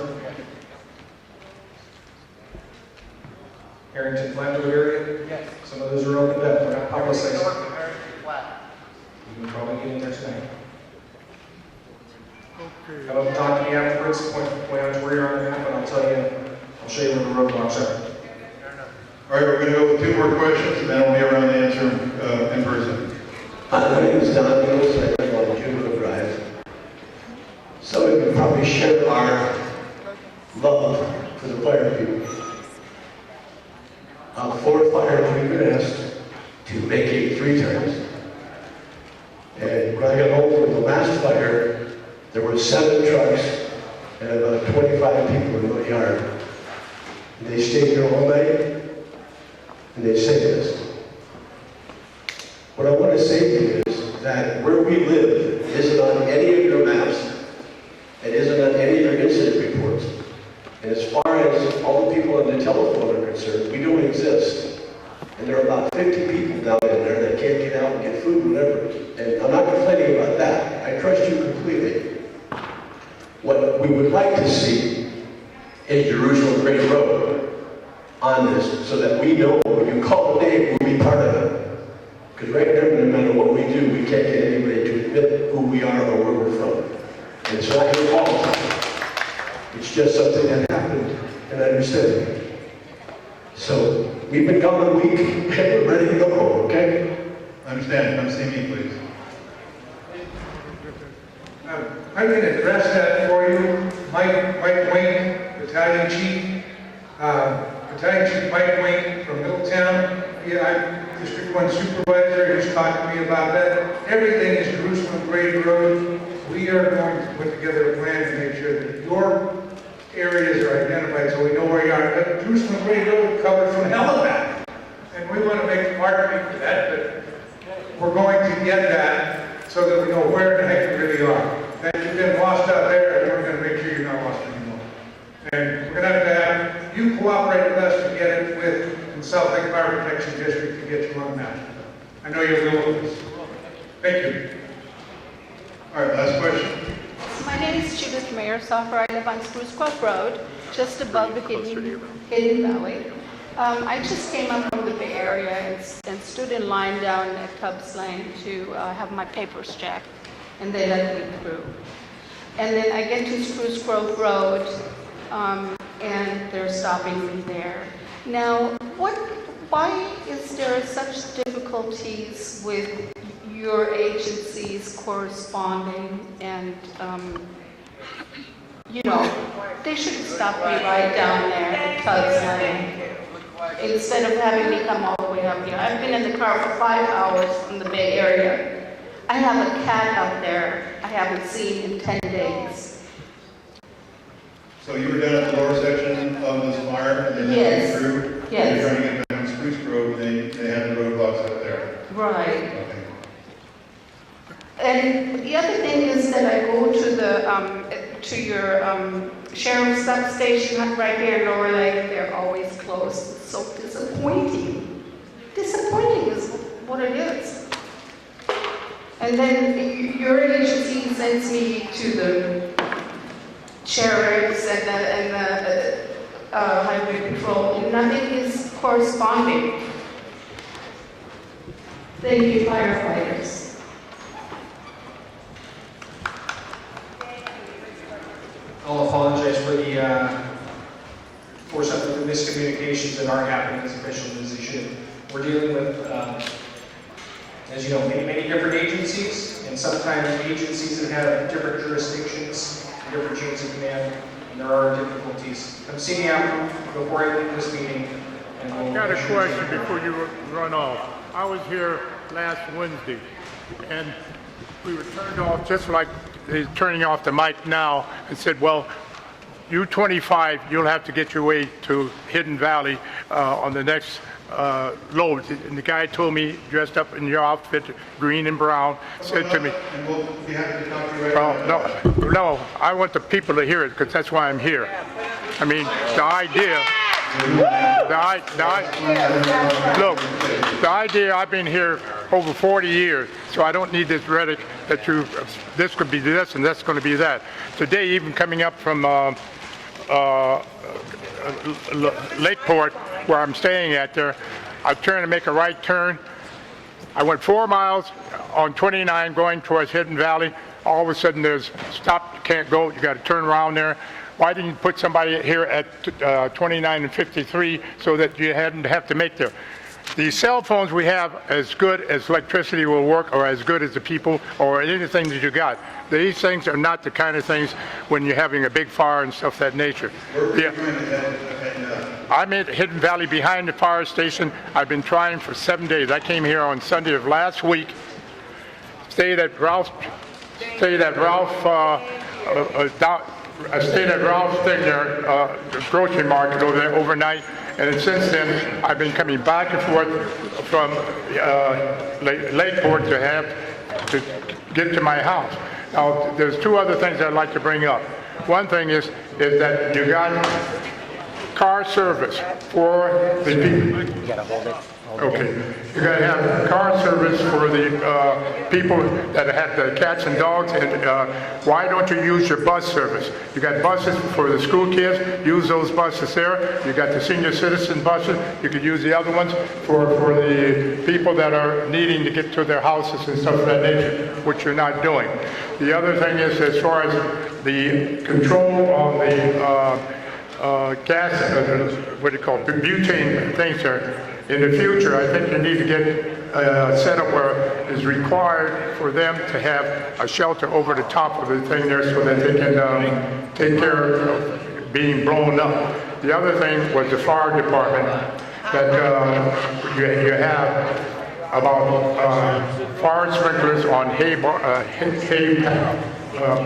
Harrington Flatwood area? Yes. Some of those are opened up, they're not publicized. North of Harrington Flat. You can probably get in there tonight. Come up and talk to me afterwards, point out to where you're on the map, and I'll show you where the roadblocks are. All right, we're going to go with 2 more questions, and then we'll be around to answer in person. Hi, my name is Don Mills. I live on Juneau Drive. Some of you probably share our love for the fire people. 4 fires we've been asked to vacate 3 times. And when I got home from the last fire, there were 7 trucks and about 25 people in the yard. And they stayed here all night, and they saved us. What I want to say to you is that where we live isn't on any of your maps, it isn't on any of your incident reports. And as far as all the people on the telephone are concerned, we don't exist. And there are about 50 people down in there that can't get out and get food, whatever. And I'm not complaining about that. I trust you completely. What we would like to see is Jerusalem Great Road on this, so that we know when you call a name, we'll be part of it. Because right now, no matter what we do, we can't get anybody to admit who we are or where we're from. And it's not your fault. It's just something that happened, and I understand it. So, we've been gone a week, and we're ready to go home, okay? I understand. Come see me, please. I can address that for you. Mike Wayne, Battalion Chief, Battalion Chief Mike Wayne from Middletown. Yeah, I'm District 1 Supervisor. He's talked to me about that. Everything is Jerusalem Grade Road. We are going to put together a plan to make sure that your areas are identified so we know where you are. But Jerusalem Grade Road covers from hell and back. And we want to make marketing for that, but we're going to get that so that we know where the heck you really are. That you've been lost out there, and we're going to make sure you're not lost anymore. And we're going to have you cooperate with us to get it with the South Lake Fire Protection District to get you on the map. I know you're real with us. Thank you. All right, last question. My name is Judith Mayer-Soffer. I live on Spruce Grove Road, just above the Hidden Valley. I just came up from the Bay Area and stood in line down at Cubs Lane to have my papers checked, and they let me through. And then I get to Spruce Grove Road, and they're stopping me there. Now, why is there such difficulties with your agencies corresponding and, you know, they should stop me right down there at Cubs Lane instead of having me come all the way up here. I've been in the car for 5 hours from the Bay Area. I have a cat out there I haven't seen in 10 days. So you were down at the lower section of this fire, and then they Yes. came through? Yes. You're trying to get back on Spruce Grove, and they had the roadblocks up there. Right. And the other thing is that I go to your sheriff's substation right here in Lower Lake. They're always closed. It's so disappointing. Disappointing is what it is. And then your agency sends me to the sheriffs and the highway patrol, and nothing is corresponding. Thank you, firefighters. I'll apologize for some of the miscommunications that are happening as officially as they should. We're dealing with, as you know, many different agencies, and sometimes agencies that have different jurisdictions, different chains of command, and there are difficulties. Come see me out before I leave this meeting. And I've got a question before you run off. I was here last Wednesday, and we were turned off just like he's turning off the mic now, and said, well, you 25, you'll have to get your way to Hidden Valley on the next load. And the guy told me, dressed up in your outfit, green and brown, said to me, And we'll be happy to talk to you right now. no, I want the people to hear it, because that's why I'm here. I mean, the idea, I've been here over 40 years, so I don't need this rhetoric that this could be this and that's going to be that. Today, even coming up from Lakeport, where I'm staying at there, I'm trying to make a right turn. I went 4 miles on 29 going towards Hidden Valley. All of a sudden there's stop, you can't go, you got to turn around there. Why didn't you put somebody here at 29 and 53 so that you hadn't have to make there? These cell phones we have, as good as electricity will work, or as good as the people, or anything that you got. These things are not the kind of things when you're having a big fire and stuff of that nature. Yeah. I'm at Hidden Valley behind the fire station. I've been trying for 7 days. I came here on Sunday of last week, stayed at Ralph's thing there, grocery market over there overnight. And since then, I've been coming back and forth from Lakeport to get to my house. Now, there's two other things I'd like to bring up. One thing is that you got car service for the people. You gotta hold it. Okay, you gotta have car service for the people that have the cats and dogs, and why don't you use your bus service? You got buses for the school kids, use those buses there. You got the senior citizen buses, you could use the other ones for the people that are needing to get to their houses and stuff of that nature, which you're not doing. The other thing is, as far as the control on the gas, what do you call it, butane things there. In the future, I think you need to get setup where it's required for them to have a shelter over the top of the thing there so that they can take care of being blown up. The other thing was the fire department, that you have about fire sprinklers on hay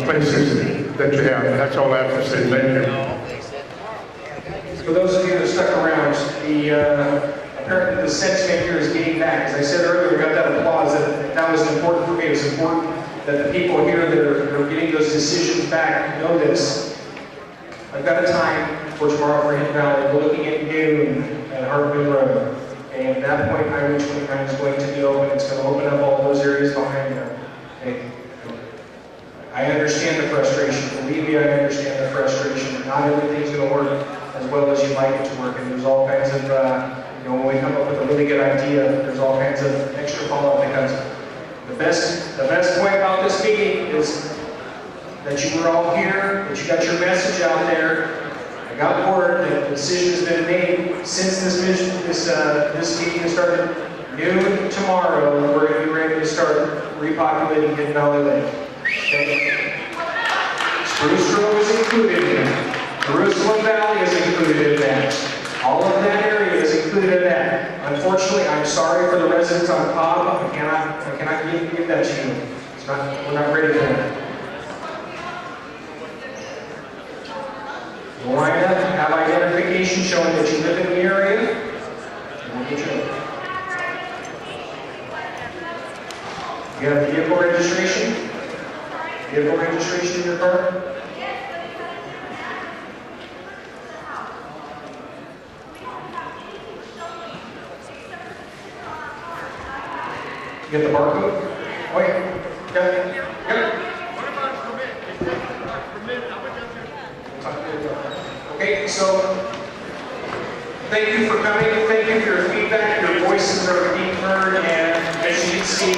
places that you have. That's all I have to say. Thank you. For those of you that stuck around, apparently the sentiment here is getting back. As I said earlier, we got that applause. That was important for me. It was important that the people here that are getting those decisions back know this. I've got a time for tomorrow for Hidden Valley. We're looking at noon at Hartman Road. And at that point, Highway 29 is going to be open. It's going to open up all those areas behind there. Okay. I understand the frustration. Believe me, I understand the frustration. Not everything's going to work as well as you'd like it to work. And there's all kinds of, when we come up with a really good idea, there's all kinds of extra follow-up that comes. The best point about this meeting is that you were all here, that you got your message out there. I got word that the decision has been made since this meeting has started. Noon tomorrow, we're going to be ready to start repopulating Hidden Valley Lake. Okay. Spruce Grove is included in that. Jerusalem Valley is included in that. All of that area is included in that. Unfortunately, I'm sorry for the residents on Cobb. I cannot give that to you. We're not ready for that. You'll line up, have identification showing that you live in the area, and we'll get you. You have vehicle registration? Vehicle registration in your car? You get the barcode? Oh, yeah. Yep. Okay, so thank you for coming. Thank you for your feedback. Your voices are being heard, and as you can see,